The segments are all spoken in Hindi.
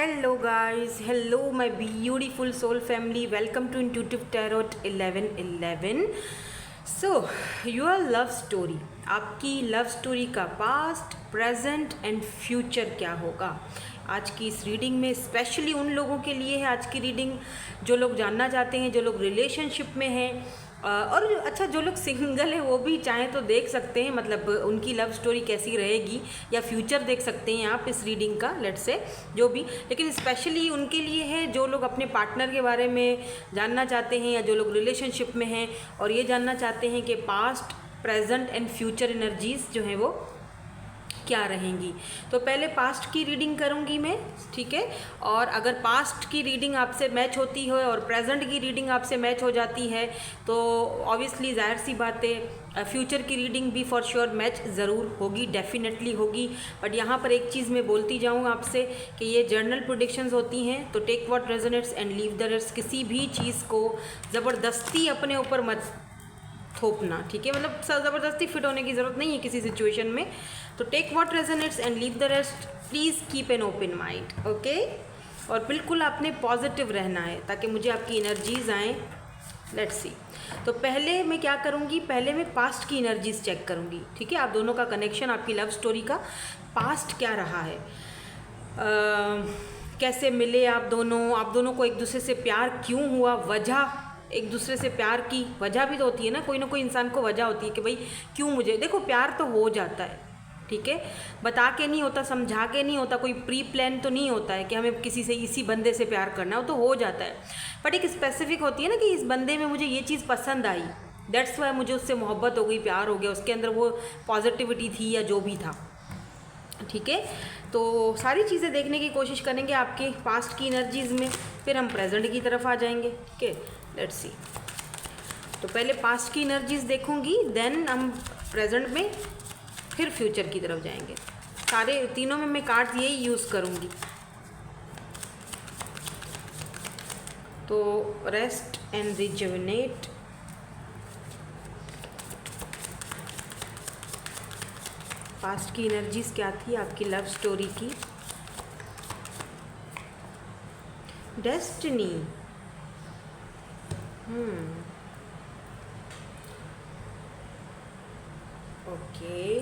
Hello guys, hello my beautiful soul family, welcome to Intuitive Tarot 1111. So, your love story, आपकी लव स्टोरी का पास्ट, प्रेजेंट एंड फ्यूचर क्या होगा आज की इस रीडिंग में। स्पेशली उन लोगों के लिए है आज की रीडिंग जो लोग जानना चाहते हैं, जो लोग रिलेशनशिप में हैं और अच्छा जो लोग सिंगल है वो भी चाहें तो देख सकते हैं, मतलब उनकी लव स्टोरी कैसी रहेगी या फ्यूचर देख सकते हैं आप इस रीडिंग का, लेट्स से जो भी। लेकिन स्पेशली उनके लिए है जो लोग अपने पार्टनर के बारे में जानना चाहते हैं या जो लोग रिलेशनशिप में हैं और ये जानना चाहते हैं कि past, present and future energies जो हैं वो क्या रहेंगी। तो पहले पास्ट की रीडिंग करूंगी मैं, ठीक है। और अगर पास्ट की रीडिंग आपसे मैच होती है और प्रेजेंट की रीडिंग आपसे मैच हो जाती है तो ऑब्वियसली जाहिर सी बात है फ्यूचर की रीडिंग भी फॉर श्योर मैच ज़रूर होगी, डेफिनेटली होगी। बट यहाँ पर एक चीज़ मैं बोलती जाऊँ आपसे कि ये जर्नल प्रेडिक्शंस होती हैं, तो take what resonates and leave the rest. किसी भी चीज़ को ज़बरदस्ती अपने ऊपर मत थोपना, ठीक है। मतलब ज़बरदस्ती फिट होने की ज़रूरत नहीं है किसी सिचुएशन में। तो take what resonates and leave the rest. Please keep an open mind, okay. और बिल्कुल आपने पॉजिटिव रहना है ताकि मुझे आपकी एनर्जीज आएँ। Let's see. तो पहले मैं क्या करूँगी, पहले मैं पास्ट की एनर्जीज चेक करूँगी, ठीक है। आप दोनों का कनेक्शन, आपकी लव स्टोरी का पास्ट क्या रहा है, कैसे मिले आप दोनों को एक दूसरे से प्यार क्यों हुआ, वजह, एक दूसरे से प्यार की वजह भी तो होती है ना, कोई ना कोई इंसान को वजह होती है कि भाई क्यों मुझे। देखो प्यार तो हो जाता है, ठीक है, बता के नहीं होता, समझा के नहीं होता, कोई प्री प्लान तो नहीं होता है कि हमें किसी से इसी बंदे से प्यार करना हो, तो हो जाता है। बट एक स्पेसिफिक होती है ना कि इस बंदे में मुझे ये चीज़ पसंद आई, दैट्स वाई मुझे उससे मोहब्बत हो गई, प्यार हो गया, उसके अंदर वो पॉजिटिविटी थी या जो भी था, ठीक है। तो सारी चीज़ें देखने की कोशिश करेंगे आपके पास्ट की एनर्जीज़ में, फिर हम प्रेजेंट की तरफ आ जाएंगे, ठीक है। Let's see. तो पहले पास्ट की एनर्जीज़ देखूंगी, देन हम प्रेजेंट में, फिर फ्यूचर की तरफ जाएंगे। सारे तीनों में मैं कार्ड्स यही यूज़ करूंगी। तो रेस्ट एंड रिजुविनेट, पास्ट की एनर्जीज क्या थी आपकी लव स्टोरी की। Destiny, okay.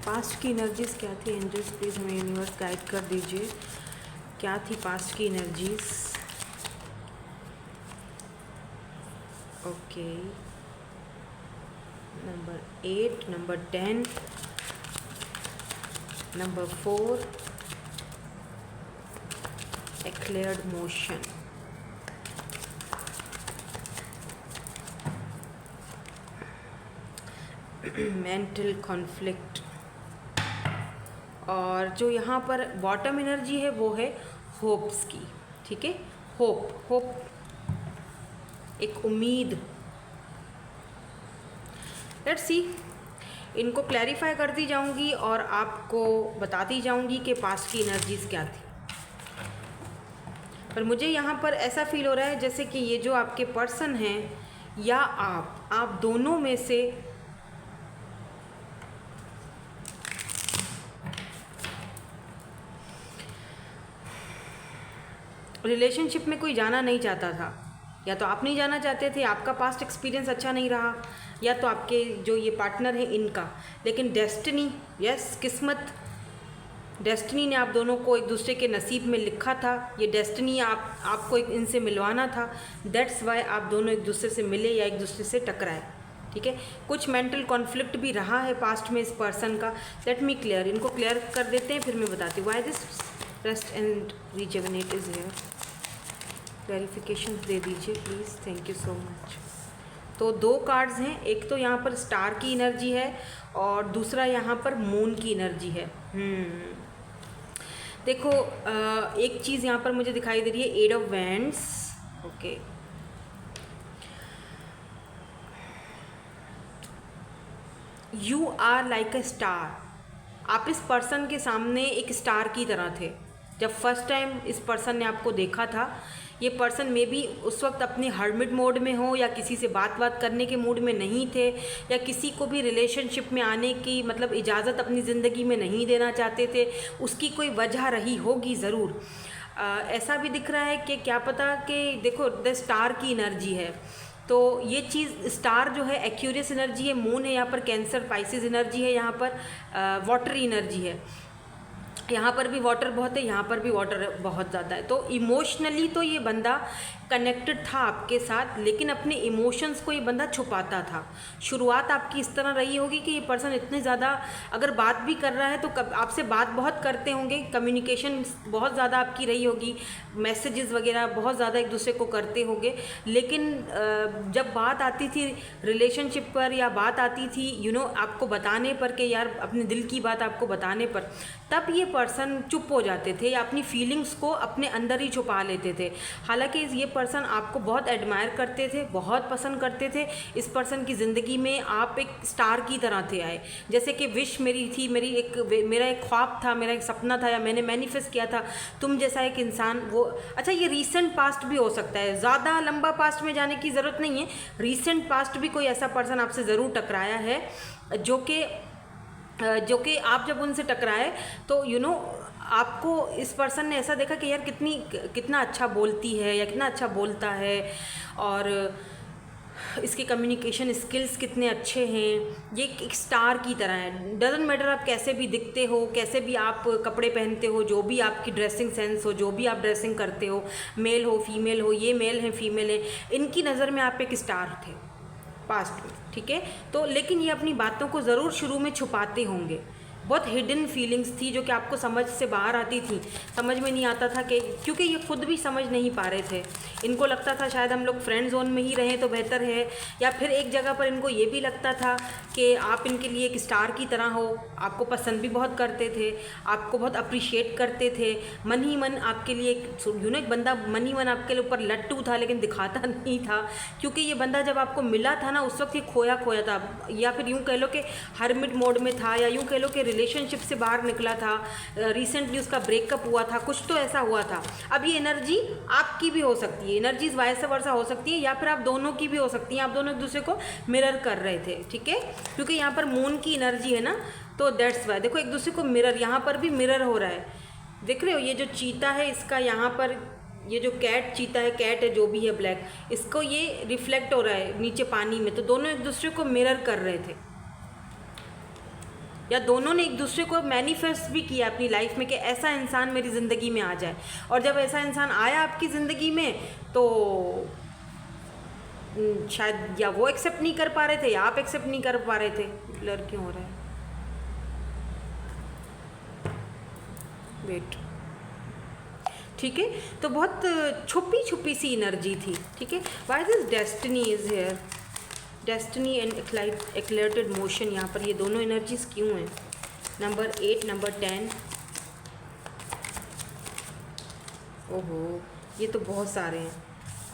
पास्ट की एनर्जीज क्या थी एंजल्स, प्लीज़ हमें यूनिवर्स गाइड कर दीजिए, क्या थी पास्ट की energies. Okay, number 8, number 10, number 4, एक्लेयर्ड मोशन, मेंटल कॉन्फ्लिक्ट, और जो यहाँ पर बॉटम एनर्जी है वो है होप्स की, ठीक है। होप एक उम्मीद। लेट्स सी, इनको क्लैरिफाई करती जाऊंगी और आपको बताती जाऊंगी कि पास्ट की एनर्जीज क्या थी। पर मुझे यहाँ पर ऐसा फील हो रहा है जैसे कि ये जो आपके पर्सन हैं या आप दोनों में से रिलेशनशिप में कोई जाना नहीं चाहता था, या तो आप नहीं जाना चाहते थे, आपका पास्ट एक्सपीरियंस अच्छा नहीं रहा, या तो आपके जो ये पार्टनर है इनका। लेकिन डेस्टिनी, यस, किस्मत, डेस्टिनी ने आप दोनों को एक दूसरे के नसीब में लिखा था। ये डेस्टिनी आपको इनसे मिलवाना था, दैट्स वाई आप दोनों एक दूसरे से मिले या एक दूसरे से टकराए, ठीक है। कुछ मेंटल कॉन्फ्लिक्ट भी रहा है पास्ट में इस पर्सन का। लेट मी क्लियर, इनको क्लियर कर देते हैं फिर मैं बताती हूँ। Why this rest and rejuvenate is here. Clarification दे दीजिए please, thank you so much. तो 2 कार्ड्स हैं, एक तो यहाँ पर स्टार की एनर्जी है और दूसरा यहाँ पर मून की एनर्जी है। देखो एक चीज़ यहाँ पर मुझे दिखाई दे रही है, 8 of wands, okay. You are like a star. आप इस पर्सन के सामने एक स्टार की तरह थे जब फर्स्ट टाइम इस पर्सन ने आपको देखा था। ये पर्सन मे बी उस वक्त अपने हर्मिट मोड में हो, या किसी से बात करने के मूड में नहीं थे, या किसी को भी रिलेशनशिप में आने की मतलब इजाज़त अपनी ज़िंदगी में नहीं देना चाहते थे। उसकी कोई वजह रही होगी ज़रूर। ऐसा भी दिख रहा है कि क्या पता कि देखो द स्टार की एनर्जी है, तो ये चीज़ स्टार जो है एक्यूरियस एनर्जी है, मून है यहाँ पर कैंसर पाइसिस एनर्जी है, यहाँ पर वाटरी एनर्जी है, यहाँ पर भी वाटर बहुत है, यहाँ पर भी वाटर बहुत ज़्यादा है। तो इमोशनली तो ये बंदा कनेक्टेड था आपके साथ, लेकिन अपने इमोशंस को ये बंदा छुपाता था। शुरुआत आपकी इस तरह रही होगी कि ये पर्सन इतने ज़्यादा अगर बात भी कर रहा है तो आपसे बात बहुत करते होंगे, कम्युनिकेशन बहुत ज़्यादा आपकी रही होगी, मैसेजेस वगैरह बहुत ज़्यादा एक दूसरे को करते होंगे, लेकिन जब बात आती थी रिलेशनशिप पर या बात आती थी आपको बताने पर कि यार अपने दिल की बात आपको बताने पर, तब ये पर्सन चुप हो जाते थे या अपनी फीलिंग्स को अपने अंदर ही छुपा लेते थे। हालांकि ये पर्सन आपको बहुत एडमायर करते थे, बहुत पसंद करते थे। इस पर्सन की ज़िंदगी में आप एक स्टार की तरह थे आए, जैसे कि विश मेरी थी, मेरा एक ख्वाब था, मेरा एक सपना था, या मैंने मैनिफेस्ट किया था तुम जैसा एक इंसान। वो अच्छा, ये रीसेंट पास्ट भी हो सकता है, ज़्यादा लंबा पास्ट में जाने की ज़रूरत नहीं है। रीसेंट पास्ट भी कोई ऐसा पर्सन आपसे ज़रूर टकराया है जो कि आप जब उनसे टकराए तो आपको इस पर्सन ने ऐसा देखा कि यार कितना अच्छा बोलती है या कितना अच्छा बोलता है, और इसके कम्युनिकेशन स्किल्स कितने अच्छे हैं। ये एक स्टार की तरह है। डजंट मैटर आप कैसे भी दिखते हो, कैसे भी आप कपड़े पहनते हो, जो भी आपकी ड्रेसिंग सेंस हो, जो भी आप ड्रेसिंग करते हो, मेल हो फीमेल हो, ये मेल हैं फीमेल हैं, इनकी नज़र में आप एक स्टार थे पास्ट में, ठीक है। तो लेकिन ये अपनी बातों को ज़रूर शुरू में छुपाते होंगे। बहुत हिडन फीलिंग्स थी जो कि आपको समझ से बाहर आती थी, समझ में नहीं आता था कि, क्योंकि ये खुद भी समझ नहीं पा रहे थे। इनको लगता था शायद हम लोग फ्रेंड जोन में ही रहें तो बेहतर है, या फिर एक जगह पर इनको ये भी लगता था कि आप इनके लिए एक स्टार की तरह हो, आपको पसंद भी बहुत करते थे, आपको बहुत अप्रिशिएट करते थे, मन ही मन आपके लिए एक बंदा मन ही मन आपके ऊपर लट्टू था, लेकिन दिखाता नहीं था, क्योंकि ये बंदा जब आपको मिला था ना उस वक्त ये खोया खोया था, या फिर यूँ कह लो कि हर्मिट मोड में था, या यूँ कह लो कि रिलेशनशिप से बाहर निकला था, रिसेंटली उसका ब्रेकअप हुआ था, कुछ तो ऐसा हुआ था। अब ये एनर्जी आपकी भी हो सकती है, एनर्जीज वाइस वर्सा हो सकती है, या फिर आप दोनों की भी हो सकती है। आप दोनों एक दूसरे को मिरर कर रहे थे, ठीक है, क्योंकि यहाँ पर मून की एनर्जी है ना, तो दैट्स वाई देखो एक दूसरे को मिरर, यहाँ पर भी मिरर हो रहा है। देख रहे हो ये जो चीता है इसका यहाँ पर, ये जो चीता है, कैट है जो भी है ब्लैक, इसको ये रिफ्लेक्ट हो रहा है नीचे पानी में, तो दोनों एक दूसरे को मिरर कर रहे थे, या दोनों ने एक दूसरे को मैनिफेस्ट भी किया अपनी लाइफ में कि ऐसा इंसान मेरी ज़िंदगी में आ जाए। और जब ऐसा इंसान आया आपकी ज़िंदगी में तो शायद या वो एक्सेप्ट नहीं कर पा रहे थे या आप एक्सेप्ट नहीं कर पा रहे थे। ब्लर क्यों हो रहा है, वेट, ठीक है। तो बहुत छुपी छुपी सी एनर्जी थी, ठीक है। Why this destiny is here, destiny and escalated motion, यहाँ पर ये दोनों एनर्जीज क्यों हैं। नंबर 8, नंबर 10, ओहो ये तो बहुत सारे हैं,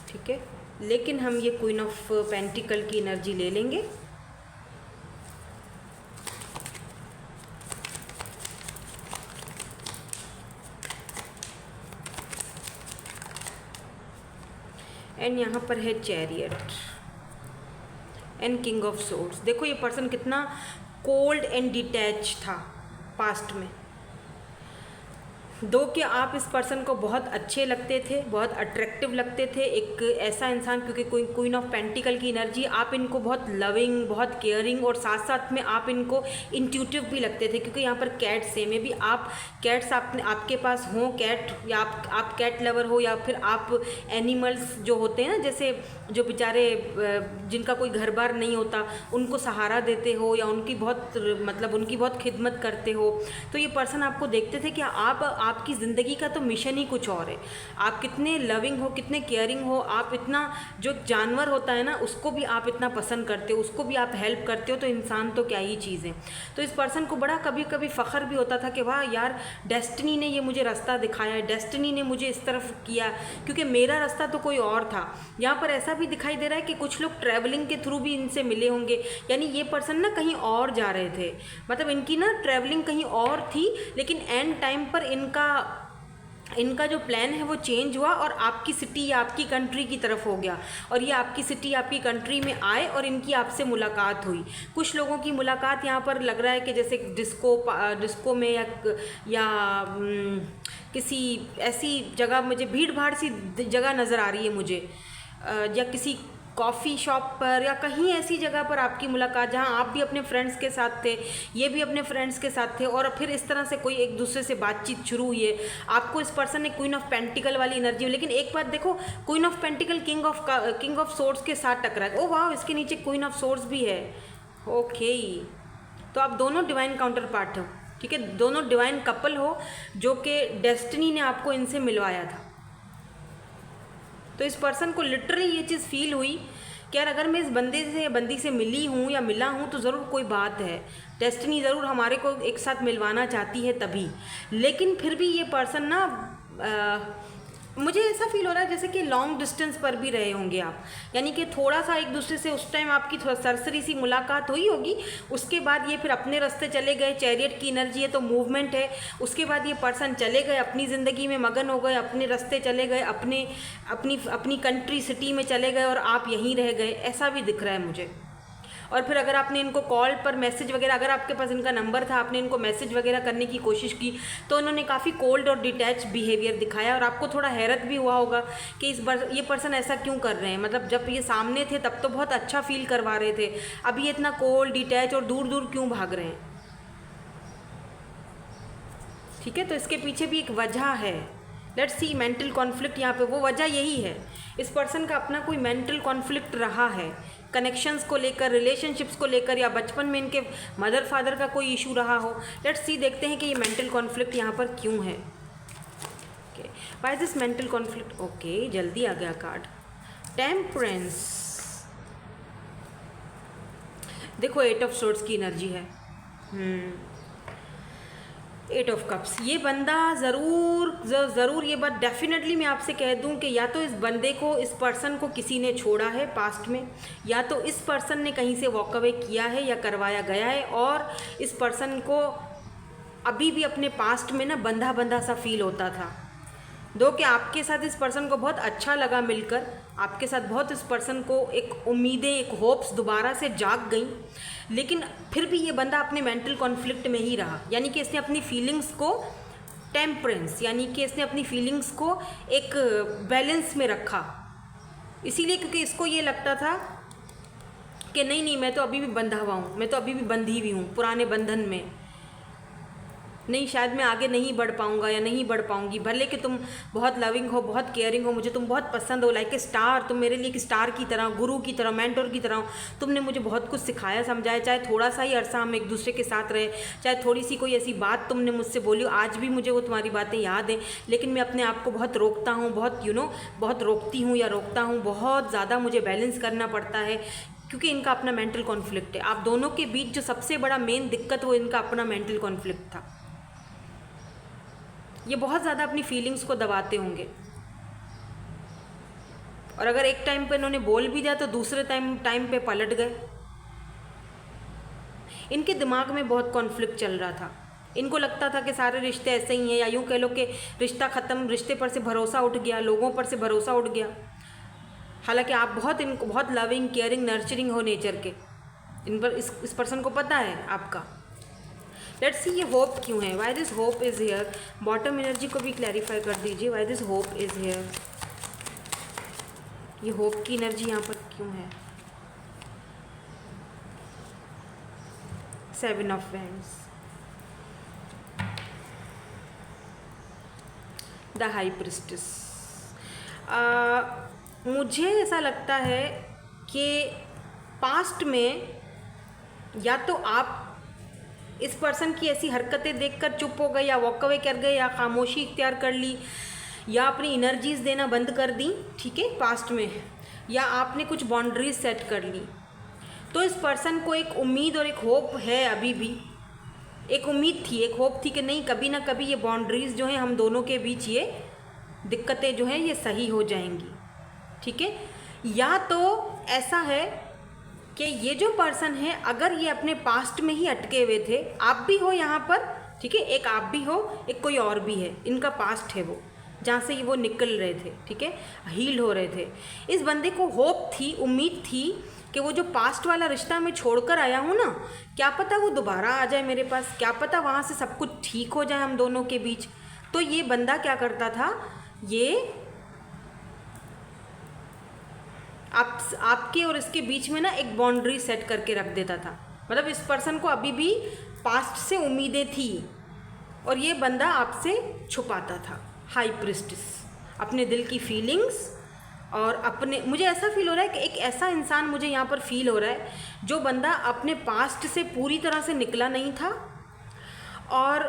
ठीक है। लेकिन हम ये क्वीन ऑफ पेंटिकल की एनर्जी ले लेंगे। एंड यहाँ पर है chariot and king of swords. देखो ये पर्सन कितना कोल्ड एंड डिटैच था पास्ट में, दो कि आप इस पर्सन को बहुत अच्छे लगते थे, बहुत अट्रैक्टिव लगते थे, एक ऐसा इंसान, क्योंकि कोई क्वीन ऑफ पेंटिकल की एनर्जी, आप इनको बहुत लविंग, बहुत केयरिंग, और साथ साथ में आप इनको इंट्यूटिव भी लगते थे, क्योंकि यहाँ पर कैट्स है, में भी आप कैट्स आपके पास हों, कैट, या आप कैट लवर हो, या फिर आप एनिमल्स जो होते हैं ना, जैसे जो बेचारे जिनका कोई घर बार नहीं होता उनको सहारा देते हो, या उनकी बहुत खिदमत करते हो। तो ये पर्सन आपको देखते थे कि आपकी ज़िंदगी का तो मिशन ही कुछ और है, आप कितने लविंग हो, कितने केयरिंग हो, आप इतना, जो जानवर होता है ना उसको भी आप इतना पसंद करते हो, उसको भी आप हेल्प करते हो, तो इंसान तो क्या ही चीज़ है। तो इस पर्सन को बड़ा कभी कभी फ़ख्र भी होता था कि वाह यार डेस्टिनी ने ये मुझे रास्ता दिखाया है, डेस्टिनी ने मुझे इस तरफ किया, क्योंकि मेरा रास्ता तो कोई और था। यहाँ पर ऐसा भी दिखाई दे रहा है कि कुछ लोग ट्रैवलिंग के थ्रू भी इनसे मिले होंगे, यानी ये पर्सन ना कहीं और जा रहे थे, मतलब इनकी ना ट्रैवलिंग कहीं और थी, लेकिन एंड टाइम पर इनका इनका जो प्लान है वो चेंज हुआ और आपकी सिटी या आपकी कंट्री की तरफ हो गया, और ये आपकी सिटी आपकी कंट्री में आए और इनकी आपसे मुलाकात हुई। कुछ लोगों की मुलाकात यहाँ पर लग रहा है कि जैसे डिस्को में या किसी ऐसी जगह, मुझे भीड़ भाड़ सी जगह नज़र आ रही है मुझे, या किसी कॉफ़ी शॉप पर या कहीं ऐसी जगह पर आपकी मुलाकात, जहां आप भी अपने फ्रेंड्स के साथ थे, ये भी अपने फ्रेंड्स के साथ थे, और फिर इस तरह से कोई एक दूसरे से बातचीत शुरू हुई है। आपको इस पर्सन ने क्वीन ऑफ पेंटिकल वाली एनर्जी, लेकिन एक बात देखो, queen of pentacle king of swords के साथ टकरा है। ओ वाह, इसके नीचे क्वीन ऑफ सोर्ड्स भी है। ओके, तो आप दोनों डिवाइन काउंटर पार्ट हो, ठीक है, दोनों डिवाइन कपल हो, जो कि डेस्टिनी ने आपको इनसे मिलवाया था। तो इस पर्सन को लिटरली ये चीज़ फील हुई कि यार अगर मैं इस बंदे से या बंदी से मिली हूँ या मिला हूँ तो ज़रूर कोई बात है, डेस्टिनी ज़रूर हमारे को एक साथ मिलवाना चाहती है तभी। लेकिन फिर भी ये पर्सन ना, मुझे ऐसा फील हो रहा है जैसे कि लॉन्ग डिस्टेंस पर भी रहे होंगे आप, यानी कि थोड़ा सा एक दूसरे से उस टाइम आपकी सरसरी सी मुलाकात हुई होगी, उसके बाद ये फिर अपने रास्ते चले गए। चैरियट की एनर्जी है तो मूवमेंट है। उसके बाद ये पर्सन चले गए, अपनी ज़िंदगी में मगन हो गए, अपने रास्ते चले गए, अपनी कंट्री सिटी में चले गए और आप यहीं रह गए, ऐसा भी दिख रहा है मुझे। और फिर अगर आपने इनको कॉल पर मैसेज वगैरह, अगर आपके पास इनका नंबर था, आपने इनको मैसेज वगैरह करने की कोशिश की, तो उन्होंने काफ़ी कोल्ड और डिटैच बिहेवियर दिखाया, और आपको थोड़ा हैरत भी हुआ होगा कि ये पर्सन ऐसा क्यों कर रहे हैं। मतलब जब ये सामने थे तब तो बहुत अच्छा फील करवा रहे थे, अभी ये इतना कोल्ड डिटैच और दूर दूर क्यों भाग रहे हैं। ठीक है, तो इसके पीछे भी एक वजह है। लेट्स सी मेंटल कॉन्फ्लिक्ट, यहाँ पे वो वजह यही है, इस पर्सन का अपना कोई मेंटल कॉन्फ्लिक्ट रहा है, कनेक्शंस को लेकर, रिलेशनशिप्स को लेकर, या बचपन में इनके मदर फादर का कोई इशू रहा हो। लेट्स सी, देखते हैं कि ये मेंटल कॉन्फ्लिक्ट यहाँ पर क्यों है। Okay, why is this mental conflict. Okay, जल्दी आ गया कार्ड, टेम्परेंस। देखो 8 ऑफ सोर्ड्स की एनर्जी है, 8 ऑफ कप्स। ये बंदा ज़रूर ये बात डेफिनेटली मैं आपसे कह दूं कि या तो इस बंदे को, इस पर्सन को किसी ने छोड़ा है पास्ट में, या तो इस पर्सन ने कहीं से वॉक अवे किया है या करवाया गया है, और इस पर्सन को अभी भी अपने पास्ट में ना बंधा बंधा सा फील होता था। दो कि आपके साथ इस पर्सन को बहुत अच्छा लगा मिलकर, आपके साथ बहुत इस पर्सन को एक उम्मीदें, एक होप्स दोबारा से जाग गई, लेकिन फिर भी ये बंदा अपने मेंटल कॉन्फ्लिक्ट में ही रहा। यानी कि इसने अपनी फीलिंग्स को टेम्परेंस, यानी कि इसने अपनी फीलिंग्स को एक बैलेंस में रखा, इसीलिए क्योंकि इसको ये लगता था कि नहीं मैं तो अभी भी बंधा हुआ हूँ, मैं तो अभी भी बंधी हुई हूँ पुराने बंधन में, नहीं शायद मैं आगे नहीं बढ़ पाऊँगा या नहीं बढ़ पाऊँगी। भले कि तुम बहुत लविंग हो, बहुत केयरिंग हो, मुझे तुम बहुत पसंद हो, लाइक ए स्टार, तुम मेरे लिए एक स्टार की तरह, गुरु की तरह, मेंटोर की तरह हो, तुमने मुझे बहुत कुछ सिखाया समझाया, चाहे थोड़ा सा ही अरसा हम एक दूसरे के साथ रहे, चाहे थोड़ी सी कोई ऐसी बात तुमने मुझसे बोली, आज भी मुझे वो तुम्हारी बातें याद हैं, लेकिन मैं अपने आप को बहुत रोकता हूँ, बहुत बहुत रोकती हूँ या रोकता हूँ, बहुत ज़्यादा मुझे बैलेंस करना पड़ता है, क्योंकि इनका अपना मेंटल कॉन्फ्लिक्ट है। आप दोनों के बीच जो सबसे बड़ा मेन दिक्कत वो इनका अपना मेंटल कॉन्फ्लिक्ट था। ये बहुत ज़्यादा अपनी फीलिंग्स को दबाते होंगे, और अगर एक टाइम पे इन्होंने बोल भी दिया तो दूसरे टाइम पे पलट गए। इनके दिमाग में बहुत कॉन्फ्लिक्ट चल रहा था, इनको लगता था कि सारे रिश्ते ऐसे ही हैं, या यूँ कह लो कि रिश्ता ख़त्म, रिश्ते पर से भरोसा उठ गया, लोगों पर से भरोसा उठ गया। हालांकि आप इनको बहुत लविंग, केयरिंग, नर्चरिंग हो नेचर के, इन पर इस पर्सन को पता है आपका। लेट्स सी ये होप क्यों है, why this hope is here. Bottom energy को भी क्लैरिफाई कर दीजिए, why this hope is here. ये होप की एनर्जी यहाँ पर क्यों है। 7 of wands, the high priestess. मुझे ऐसा लगता है कि पास्ट में या तो आप इस पर्सन की ऐसी हरकतें देखकर चुप हो गए, या वॉक अवे कर गए, या खामोशी इख्तियार कर ली, या अपनी एनर्जीज़ देना बंद कर दी, ठीक है, पास्ट में, या आपने कुछ बाउंड्रीज सेट कर ली। तो इस पर्सन को एक उम्मीद और एक होप है, अभी भी एक उम्मीद थी, एक होप थी कि नहीं कभी ना कभी ये बाउंड्रीज जो हैं हम दोनों के बीच, ये दिक्कतें जो हैं ये सही हो जाएंगी, ठीक है। या तो ऐसा है कि ये जो पर्सन है, अगर ये अपने पास्ट में ही अटके हुए थे, आप भी हो यहाँ पर, ठीक है, एक आप भी हो, एक कोई और भी है, इनका पास्ट है वो, जहाँ से ये वो निकल रहे थे, ठीक है, हील हो रहे थे। इस बंदे को होप थी, उम्मीद थी कि वो जो पास्ट वाला रिश्ता मैं छोड़कर आया हूँ ना, क्या पता वो दोबारा आ जाए मेरे पास, क्या पता वहाँ से सब कुछ ठीक हो जाए हम दोनों के बीच। तो ये बंदा क्या करता था, ये आपके और इसके बीच में ना एक बाउंड्री सेट करके रख देता था। मतलब इस पर्सन को अभी भी पास्ट से उम्मीदें थी और ये बंदा आपसे छुपाता था। हाई प्रिस्टिस अपने दिल की फीलिंग्स और अपने, मुझे ऐसा फील हो रहा है कि एक ऐसा इंसान मुझे यहाँ पर फील हो रहा है जो बंदा अपने पास्ट से पूरी तरह से निकला नहीं था और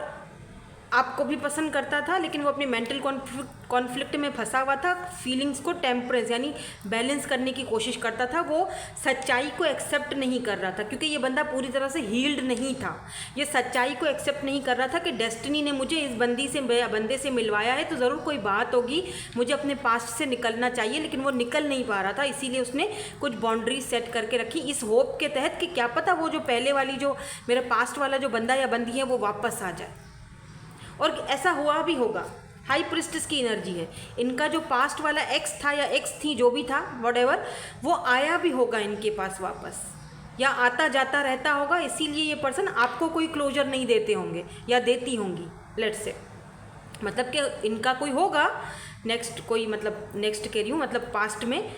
आपको भी पसंद करता था, लेकिन वो अपने मेंटल कॉन्फ्लिक्ट में फंसा हुआ था। फीलिंग्स को टेम्परेंस यानी बैलेंस करने की कोशिश करता था, वो सच्चाई को एक्सेप्ट नहीं कर रहा था क्योंकि ये बंदा पूरी तरह से हील्ड नहीं था। ये सच्चाई को एक्सेप्ट नहीं कर रहा था कि डेस्टिनी ने मुझे इस बंदे से मिलवाया है तो ज़रूर कोई बात होगी, मुझे अपने पास्ट से निकलना चाहिए, लेकिन वो निकल नहीं पा रहा था। इसीलिए उसने कुछ बाउंड्री सेट करके रखी इस होप के तहत कि क्या पता वो जो पहले वाली जो मेरा पास्ट वाला जो बंदा या बंदी है वो वापस आ जाए। और ऐसा हुआ भी होगा। हाई प्रिस्टिस की एनर्जी है, इनका जो पास्ट वाला एक्स था या एक्स थी जो भी था व्हाटएवर, वो आया भी होगा इनके पास वापस या आता जाता रहता होगा। इसीलिए ये पर्सन आपको कोई क्लोजर नहीं देते होंगे या देती होंगी, लेट्स से। मतलब कि इनका कोई होगा नेक्स्ट, कोई मतलब नेक्स्ट कह रही हूँ, मतलब पास्ट में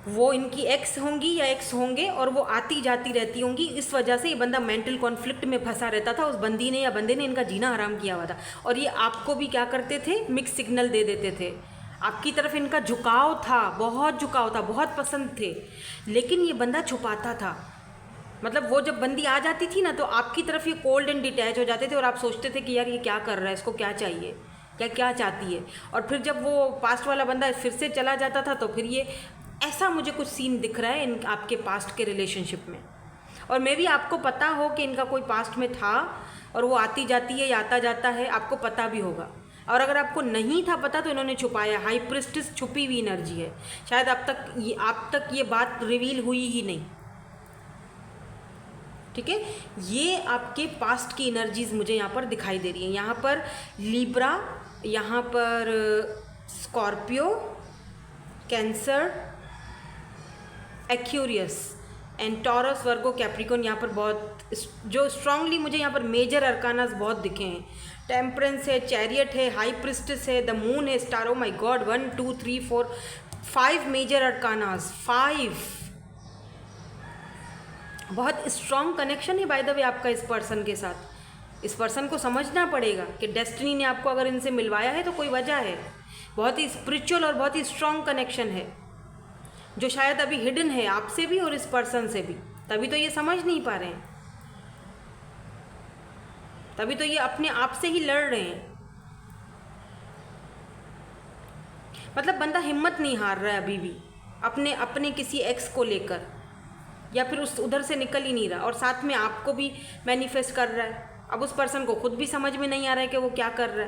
वो इनकी एक्स होंगी या एक्स होंगे और वो आती जाती रहती होंगी। इस वजह से ये बंदा मेंटल कॉन्फ्लिक्ट में फंसा रहता था। उस बंदी ने या बंदे ने इनका जीना हराम किया हुआ था और ये आपको भी क्या करते थे, मिक्स सिग्नल दे देते थे। आपकी तरफ इनका झुकाव था, बहुत झुकाव था, बहुत पसंद थे, लेकिन ये बंदा छुपाता था। मतलब वो जब बंदी आ जाती थी ना तो आपकी तरफ ये कोल्ड एंड डिटैच हो जाते थे और आप सोचते थे कि यार ये क्या कर रहा है, इसको क्या चाहिए, क्या चाहती है। और फिर जब वो पास्ट वाला बंदा फिर से चला जाता था तो फिर ये ऐसा मुझे कुछ सीन दिख रहा है इन आपके पास्ट के रिलेशनशिप में। और मे भी आपको पता हो कि इनका कोई पास्ट में था और वो आती जाती है या आता जाता है, आपको पता भी होगा। और अगर आपको नहीं था पता तो इन्होंने छुपाया। हाई प्रिस्टिस छुपी हुई एनर्जी है, शायद आप तक ये बात रिवील हुई ही नहीं, ठीक है। ये आपके पास्ट की एनर्जीज मुझे यहाँ पर दिखाई दे रही है। यहाँ पर लिब्रा, यहाँ पर Scorpio, cancer, Aquarius and taurus, Virgo, Capricorn, यहाँ पर बहुत जो स्ट्रांगली मुझे यहाँ पर मेजर अरकानास बहुत दिखे हैं। टेम्परेंस है, चैरियट है, हाई प्रिस्टिस है, द मून है, star. Oh my god, 1 2 3 4 5 major arcana, 5। बहुत स्ट्रॉन्ग कनेक्शन है बाय द वे आपका इस पर्सन के साथ। इस पर्सन को समझना पड़ेगा कि डेस्टिनी ने आपको अगर इनसे मिलवाया है तो कोई वजह है। बहुत ही स्पिरिचुअल और बहुत ही स्ट्रॉन्ग कनेक्शन है जो शायद अभी हिडन है आपसे भी और इस पर्सन से भी। तभी तो ये समझ नहीं पा रहे हैं, तभी तो ये अपने आप से ही लड़ रहे हैं। मतलब बंदा हिम्मत नहीं हार रहा है अभी भी अपने किसी एक्स को लेकर, या फिर उधर से निकल ही नहीं रहा और साथ में आपको भी मैनिफेस्ट कर रहा है। अब उस पर्सन को खुद भी समझ में नहीं आ रहा है कि वो क्या कर रहा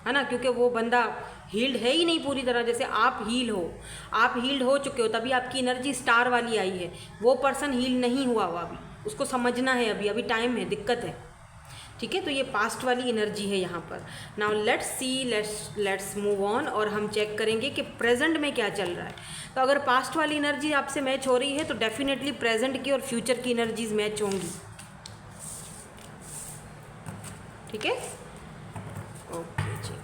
है ना, क्योंकि वो बंदा हील्ड है ही नहीं पूरी तरह। जैसे आप हील्ड हो चुके हो तभी आपकी एनर्जी स्टार वाली आई है। वो पर्सन हील नहीं हुआ अभी, उसको समझना है, अभी टाइम है, दिक्कत है, ठीक है। तो ये पास्ट वाली एनर्जी है यहाँ पर। नाउ लेट्स मूव ऑन और हम चेक करेंगे कि प्रेजेंट में क्या चल रहा है। तो अगर पास्ट वाली एनर्जी आपसे मैच हो रही है तो डेफिनेटली प्रेजेंट की और फ्यूचर की एनर्जीज मैच होंगी, ठीक है। ओके जी,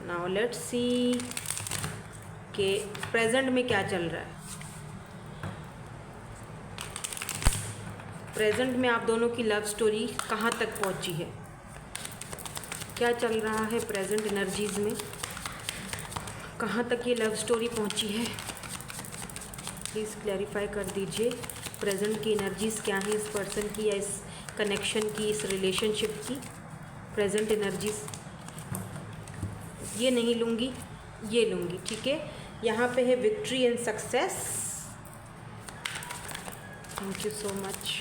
नाउ लेट्स सी कि प्रेजेंट में क्या चल रहा है। प्रेजेंट में आप दोनों की लव स्टोरी कहाँ तक पहुँची है, क्या चल रहा है प्रेजेंट एनर्जीज़ में, कहाँ तक ये लव स्टोरी पहुँची है, प्लीज़ क्लैरिफाई कर दीजिए। प्रेजेंट की एनर्जीज़ क्या हैं इस पर्सन की या इस कनेक्शन की, इस रिलेशनशिप की प्रेजेंट एनर्जीज़। ये नहीं लूँगी, ये लूँगी, ठीक है। यहाँ पे है victory and success, thank you so much.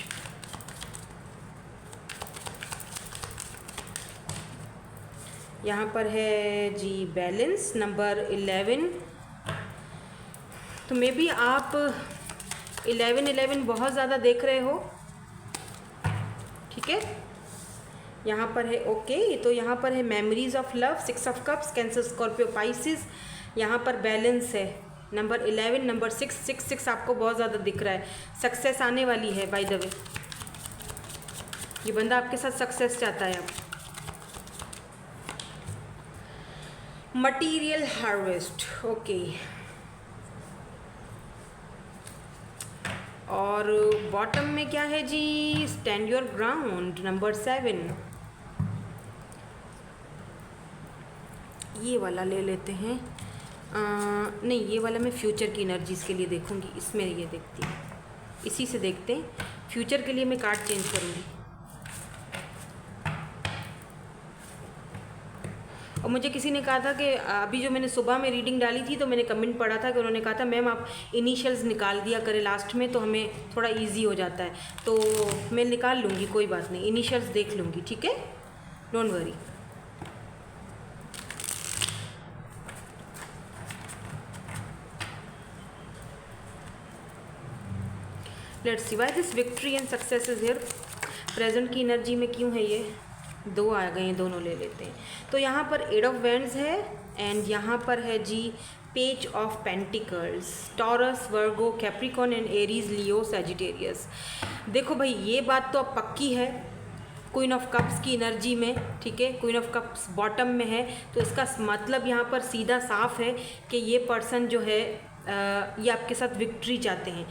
यहाँ पर है जी बैलेंस नंबर 11। तो मे बी आप 11 बहुत ज़्यादा देख रहे हो, ठीक है। यहाँ पर है ओके, तो यहाँ पर है memories of love, 6 of cups, cancer Scorpio Pisces. यहाँ पर बैलेंस है नंबर 11, नंबर 6 आपको बहुत ज़्यादा दिख रहा है। सक्सेस आने वाली है बाय द वे, ये बंदा आपके साथ सक्सेस चाहता है अब। मटीरियल हार्वेस्ट ओके, और बॉटम में क्या है जी, स्टैंड योर ग्राउंड, नंबर 7। ये वाला ले लेते हैं, नहीं ये वाला मैं फ्यूचर की एनर्जीज के लिए देखूंगी, इसमें ये देखती हूँ, इसी से देखते हैं। फ्यूचर के लिए मैं कार्ड चेंज करूँगी। और मुझे किसी ने कहा था कि अभी जो मैंने सुबह में रीडिंग डाली थी तो मैंने कमेंट पढ़ा था कि उन्होंने कहा था मैम आप इनिशियल्स निकाल दिया करें लास्ट में, तो हमें थोड़ा इजी हो जाता है। तो मैं निकाल लूँगी, कोई बात नहीं, इनिशियल्स देख लूँगी, ठीक है, don't worry. Let's see why this victory and success is here. Present की एनर्जी में क्यों है ये, 2 आ गए हैं, दोनों ले लेते हैं। तो यहाँ पर 8 ऑफ वैंड्स है एंड यहाँ पर है जी page of pentacles, Taurus, Virgo, Capricorn and Aries, Leo, Sagittarius. देखो भाई ये बात तो अब पक्की है, क्वीन ऑफ कप्स की एनर्जी में, ठीक है, क्वीन ऑफ कप्स बॉटम में है, तो इसका मतलब यहाँ पर सीधा साफ है कि ये पर्सन जो है ये आपके साथ विक्ट्री चाहते हैं।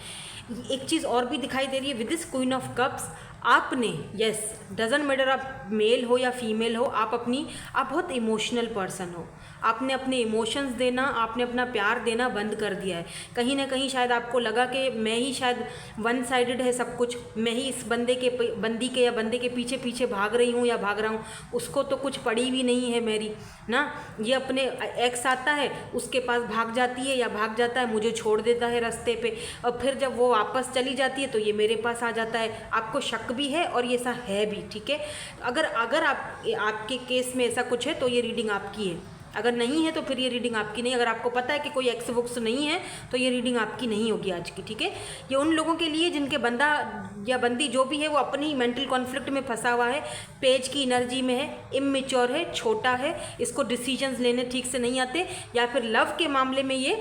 एक चीज़ और भी दिखाई दे रही है with this queen of cups, आपने यस डजंट मैटर आप मेल हो या फीमेल हो, आप बहुत इमोशनल पर्सन हो। आपने अपने इमोशंस देना, आपने अपना प्यार देना बंद कर दिया है। कहीं ना कहीं शायद आपको लगा कि मैं ही शायद वन साइडेड है सब कुछ, मैं ही इस बंदी के पीछे पीछे भाग रही हूँ या भाग रहा हूँ, उसको तो कुछ पड़ी भी नहीं है मेरी ना। ये अपने एक्स आता है उसके पास भाग जाती है या भाग जाता है, मुझे छोड़ देता है रास्ते पे, और फिर जब वो वापस चली जाती है तो ये मेरे पास आ जाता है। आपको शक भी है और ये ऐसा है भी, ठीक है। अगर आपके केस में ऐसा कुछ है तो ये रीडिंग आपकी है, अगर नहीं है तो फिर ये रीडिंग आपकी नहीं। अगर आपको पता है कि कोई एक्स वुक्स नहीं है तो ये रीडिंग आपकी नहीं होगी आज की, ठीक है। ये उन लोगों के लिए जिनके बंदा या बंदी जो भी है वो अपनी मेंटल कॉन्फ्लिक्ट में फंसा हुआ है, पेज की एनर्जी में है, इमैच्योर है, छोटा है, इसको डिसीजंस लेने ठीक से नहीं आते, या फिर लव के मामले में ये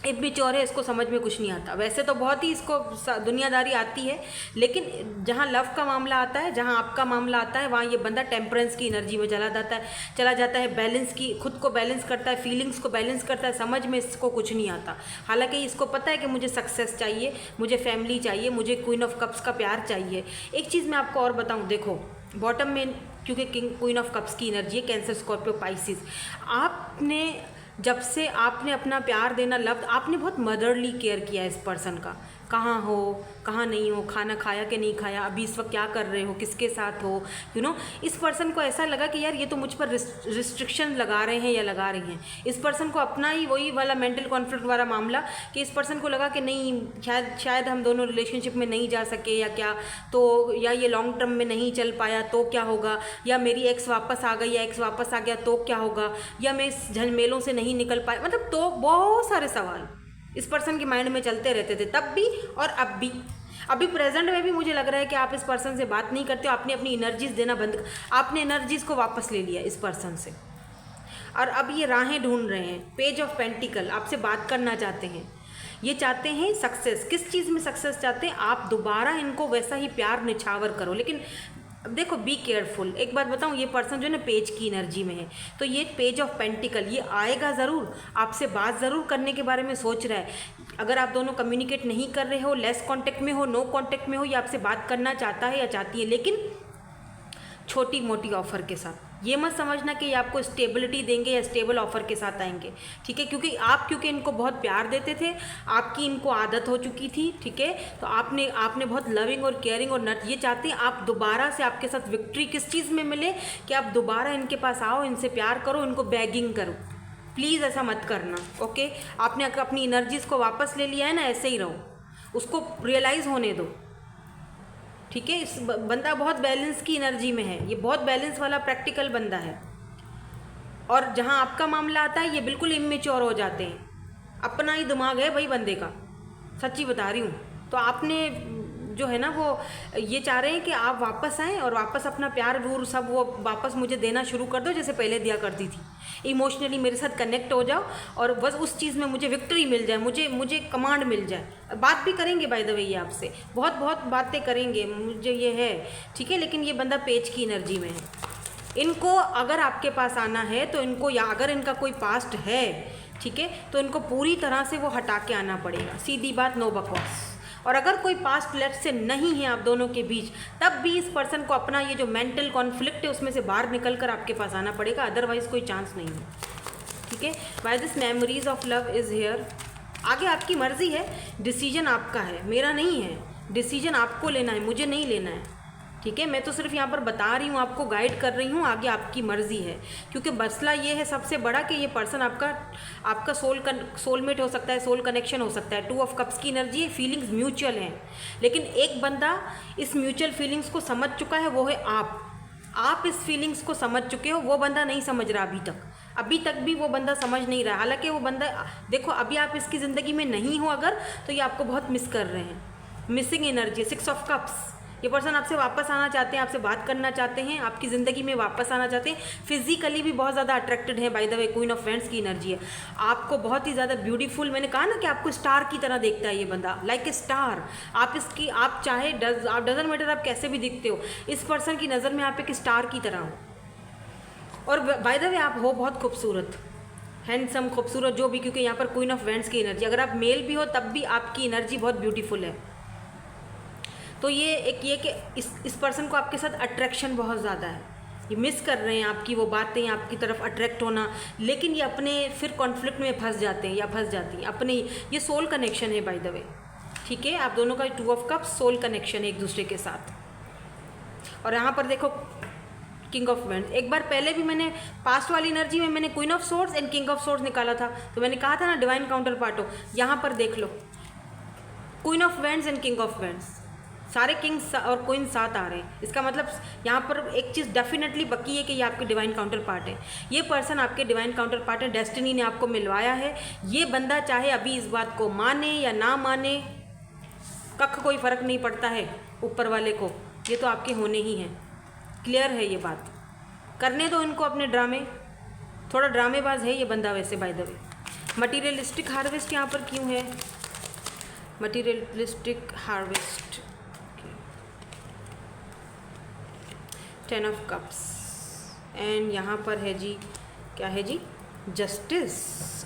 इमैच्योर है, इसको समझ में कुछ नहीं आता। वैसे तो बहुत ही इसको दुनियादारी आती है, लेकिन जहाँ लव का मामला आता है, जहाँ आपका मामला आता है, वहाँ ये बंदा टेम्परेंस की एनर्जी में चला जाता है, बैलेंस की, खुद को बैलेंस करता है, फीलिंग्स को बैलेंस करता है, समझ में इसको कुछ नहीं आता। हालांकि इसको पता है कि मुझे सक्सेस चाहिए, मुझे फैमिली चाहिए, मुझे क्वीन ऑफ कप्स का प्यार चाहिए। एक चीज़ मैं आपको और बताऊँ, देखो बॉटम में क्योंकि क्वीन ऑफ कप्स की एनर्जी है, कैंसर, स्कॉर्पियो, पाइसिस, आपने जब से आपने अपना प्यार देना, लव, आपने बहुत मदरली केयर किया है इस पर्सन का। कहाँ हो, कहाँ नहीं हो, खाना खाया कि नहीं खाया, अभी इस वक्त क्या कर रहे हो, किसके साथ हो, यू नो। इस पर्सन को ऐसा लगा कि यार ये तो मुझ पर रिस्ट्रिक्शन लगा रहे हैं या लगा रही हैं। इस पर्सन को अपना ही वही वाला मेंटल कॉन्फ्लिक्ट वाला मामला कि इस पर्सन को लगा कि नहीं, शायद हम दोनों रिलेशनशिप में नहीं जा सके या क्या, तो या ये लॉन्ग टर्म में नहीं चल पाया तो क्या होगा, या मेरी एक्स वापस आ गई या एक्स वापस आ गया तो क्या होगा, या मैं इस झमेलों से नहीं निकल पाया, मतलब तो बहुत सारे सवाल इस पर्सन के माइंड में चलते रहते थे तब भी और अब भी। अभी प्रेजेंट में भी मुझे लग रहा है कि आप इस पर्सन से बात नहीं करते हो, आपने अपनी एनर्जीज देना बंद, आपने एनर्जीज को वापस ले लिया इस पर्सन से, और अब ये राहें ढूंढ रहे हैं। पेज ऑफ पेंटिकल, आपसे बात करना चाहते हैं, ये चाहते हैं सक्सेस। किस चीज़ में सक्सेस चाहते हैं? आप दोबारा इनको वैसा ही प्यार निछावर करो। लेकिन अब देखो, बी केयरफुल। एक बात बताऊँ, ये पर्सन जो है ना पेज की एनर्जी में है, तो ये पेज ऑफ पेंटिकल, ये आएगा ज़रूर, आपसे बात ज़रूर करने के बारे में सोच रहा है। अगर आप दोनों कम्युनिकेट नहीं कर रहे हो, लेस कांटेक्ट में हो, नो कांटेक्ट में हो, ये आपसे बात करना चाहता है या चाहती है, लेकिन छोटी मोटी ऑफ़र के साथ। ये मत समझना कि ये आपको स्टेबिलिटी देंगे या स्टेबल ऑफ़र के साथ आएंगे, ठीक है, क्योंकि इनको बहुत प्यार देते थे, आपकी इनको आदत हो चुकी थी, ठीक है। तो आपने बहुत लविंग और केयरिंग और नट, ये चाहते हैं आप दोबारा से, आपके साथ विक्ट्री किस चीज़ में मिले कि आप दोबारा इनके पास आओ, इनसे प्यार करो, इनको बेगिंग करो। प्लीज़ ऐसा मत करना, ओके। आपने अपनी एनर्जीज़ को वापस ले लिया है ना, ऐसे ही रहो, उसको रियलाइज़ होने दो, ठीक है। इस बंदा बहुत बैलेंस की एनर्जी में है, ये बहुत बैलेंस वाला प्रैक्टिकल बंदा है, और जहाँ आपका मामला आता है ये बिल्कुल इमेच्योर हो जाते हैं। अपना ही दिमाग है भाई बंदे का, सच्ची बता रही हूँ। तो आपने जो है ना वो ये चाह रहे हैं कि आप वापस आएँ और वापस अपना प्यार दूर सब वो वापस मुझे देना शुरू कर दो जैसे पहले दिया करती थी। इमोशनली मेरे साथ कनेक्ट हो जाओ और बस उस चीज़ में मुझे विक्ट्री मिल जाए, मुझे कमांड मिल जाए। बात भी करेंगे बाय द वे ये आपसे, बहुत बातें करेंगे, मुझे ये है ठीक है। लेकिन ये बंदा पेज की एनर्जी में है। इनको अगर आपके पास आना है तो इनको, या अगर इनका कोई पास्ट है ठीक है, तो इनको पूरी तरह से वो हटा के आना पड़ेगा। सीधी बात, नो बकवास। और अगर कोई पास्ट लेट्स से नहीं है आप दोनों के बीच, तब भी इस पर्सन को अपना ये जो मेंटल कॉन्फ्लिक्ट है उसमें से बाहर निकल कर आपके पास आना पड़ेगा, अदरवाइज कोई चांस नहीं है ठीक है। Why this memories of love is here. आगे आपकी मर्जी है, डिसीजन आपका है, मेरा नहीं है। डिसीजन आपको लेना है, मुझे नहीं लेना है ठीक है। मैं तो सिर्फ यहाँ पर बता रही हूँ, आपको गाइड कर रही हूँ, आगे आपकी मर्जी है। क्योंकि मसला ये है सबसे बड़ा कि ये पर्सन आपका सोलमेट हो सकता है, सोल कनेक्शन हो सकता है। 2 ऑफ कप्स की एनर्जी है, फीलिंग्स म्यूचुअल हैं, लेकिन एक बंदा इस म्यूचुअल फीलिंग्स को समझ चुका है, वो है आप इस फीलिंग्स को समझ चुके हो, वो बंदा नहीं समझ रहा अभी तक भी वो बंदा समझ नहीं रहा। हालांकि वो बंदा, देखो अभी आप इसकी ज़िंदगी में नहीं हो अगर, तो ये आपको बहुत मिस कर रहे हैं। Missing energy, 6 of cups. ये पर्सन आपसे वापस आना चाहते हैं, आपसे बात करना चाहते हैं, आपकी ज़िंदगी में वापस आना चाहते हैं। फिजिकली भी बहुत ज़्यादा अट्रैक्टेड है। By the way queen of wands की एनर्जी है, आपको बहुत ही ज़्यादा ब्यूटीफुल, मैंने कहा ना कि आपको स्टार की तरह देखता है ये बंदा, लाइक ए स्टार। आप चाहे डजंट मैटर आप कैसे भी दिखते हो, इस पर्सन की नज़र में आप एक स्टार की तरह हो। और बाय द वे आप हो बहुत खूबसूरत, हैंडसम, खूबसूरत जो भी, क्योंकि यहाँ पर क्वीन ऑफ वैंड्स की एनर्जी। अगर आप मेल भी हो तब भी आपकी एनर्जी बहुत ब्यूटीफुल है। तो ये एक ये कि इस पर्सन को आपके साथ अट्रैक्शन बहुत ज़्यादा है, ये मिस कर रहे हैं आपकी वो बातें, आपकी तरफ अट्रैक्ट होना, लेकिन ये अपने फिर कॉन्फ्लिक्ट में फंस जाते हैं या फंस जाती हैं अपने। ये सोल कनेक्शन है बाय द वे ठीक है, आप दोनों का 2 ऑफ कप्स सोल कनेक्शन है एक दूसरे के साथ। और यहाँ पर देखो किंग ऑफ वैंड्स, एक बार पहले भी मैंने पास्ट वाली एनर्जी में मैंने queen of swords and king of swords निकाला था, तो मैंने कहा था ना डिवाइन काउंटर पार्ट हो। यहाँ पर देख लो queen of wands and king of wands, सारे किंग्स और क्वीन साथ आ रहे हैं। इसका मतलब यहाँ पर एक चीज़ डेफिनेटली पक्की है कि ये आपके डिवाइन काउंटर पार्ट है। ये पर्सन आपके डिवाइन काउंटर पार्ट है, डेस्टिनी ने आपको मिलवाया है। ये बंदा चाहे अभी इस बात को माने या ना माने, कख कोई फ़र्क नहीं पड़ता है ऊपर वाले को, ये तो आपके होने ही हैं। क्लियर है ये बात, करने दो इनको अपने ड्रामे, थोड़ा ड्रामेबाज है ये बंदा वैसे bye the way. Materialistic harvest यहाँ पर क्यों है? Materialistic harvest, 10 of cups and यहाँ पर है जी, क्या है जी, जस्टिस।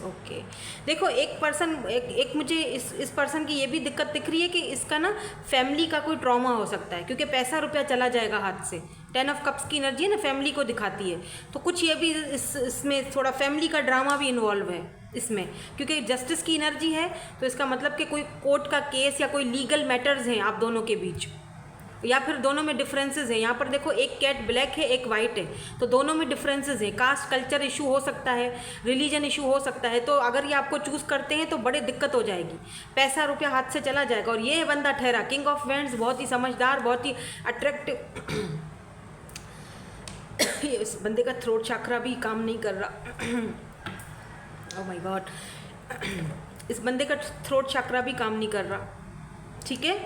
ओके देखो एक पर्सन, एक मुझे इस पर्सन की ये भी दिक्कत दिख रही है कि इसका ना फैमिली का कोई ट्रॉमा हो सकता है, क्योंकि पैसा रुपया चला जाएगा हाथ से। 10 ऑफ कप्स की एनर्जी है ना, फैमिली को दिखाती है, तो कुछ ये भी इसमें थोड़ा फैमिली का ड्रामा भी इन्वॉल्व है इसमें, क्योंकि जस्टिस की एनर्जी है। तो इसका मतलब कि कोई कोर्ट का केस या कोई लीगल मैटर्स हैं आप दोनों के बीच, या फिर दोनों में डिफरेंसेस हैं। यहाँ पर देखो एक कैट ब्लैक है, एक वाइट है, तो दोनों में डिफरेंसेस हैं। कास्ट कल्चर इशू हो सकता है, रिलीजन इशू हो सकता है। तो अगर ये आपको चूज़ करते हैं तो बड़े दिक्कत हो जाएगी, पैसा रुपया हाथ से चला जाएगा। और ये बंदा ठहरा किंग ऑफ वैंड्स, बहुत ही समझदार, बहुत ही अट्रैक्टिव। इस बंदे का थ्रोट चक्रा भी काम नहीं कर रहा। ओह माय गॉड, इस बंदे का थ्रोट चक्रा भी काम नहीं कर रहा ठीक है।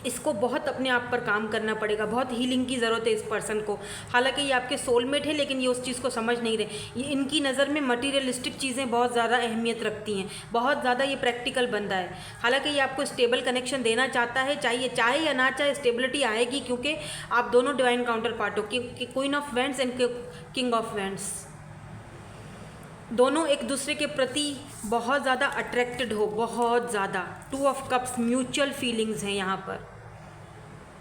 इसको बहुत अपने आप पर काम करना पड़ेगा, बहुत हीलिंग की ज़रूरत है इस पर्सन को। हालांकि ये आपके सोलमेट है, लेकिन ये उस चीज़ को समझ नहीं रहे। ये इनकी नज़र में मटीरियलिस्टिक चीज़ें बहुत ज़्यादा अहमियत रखती हैं, बहुत ज़्यादा ये प्रैक्टिकल बंदा है। हालांकि ये आपको स्टेबल कनेक्शन देना चाहता है, चाहे या ना चाहे स्टेबिलिटी आएगी, क्योंकि आप दोनों डिवाइन काउंटर पार्ट हो, कि queen of wands and king of wands, दोनों एक दूसरे के प्रति बहुत ज़्यादा अट्रैक्टेड हो, बहुत ज़्यादा। 2 ऑफ कप्स, म्यूचुअल फीलिंग्स हैं यहाँ पर,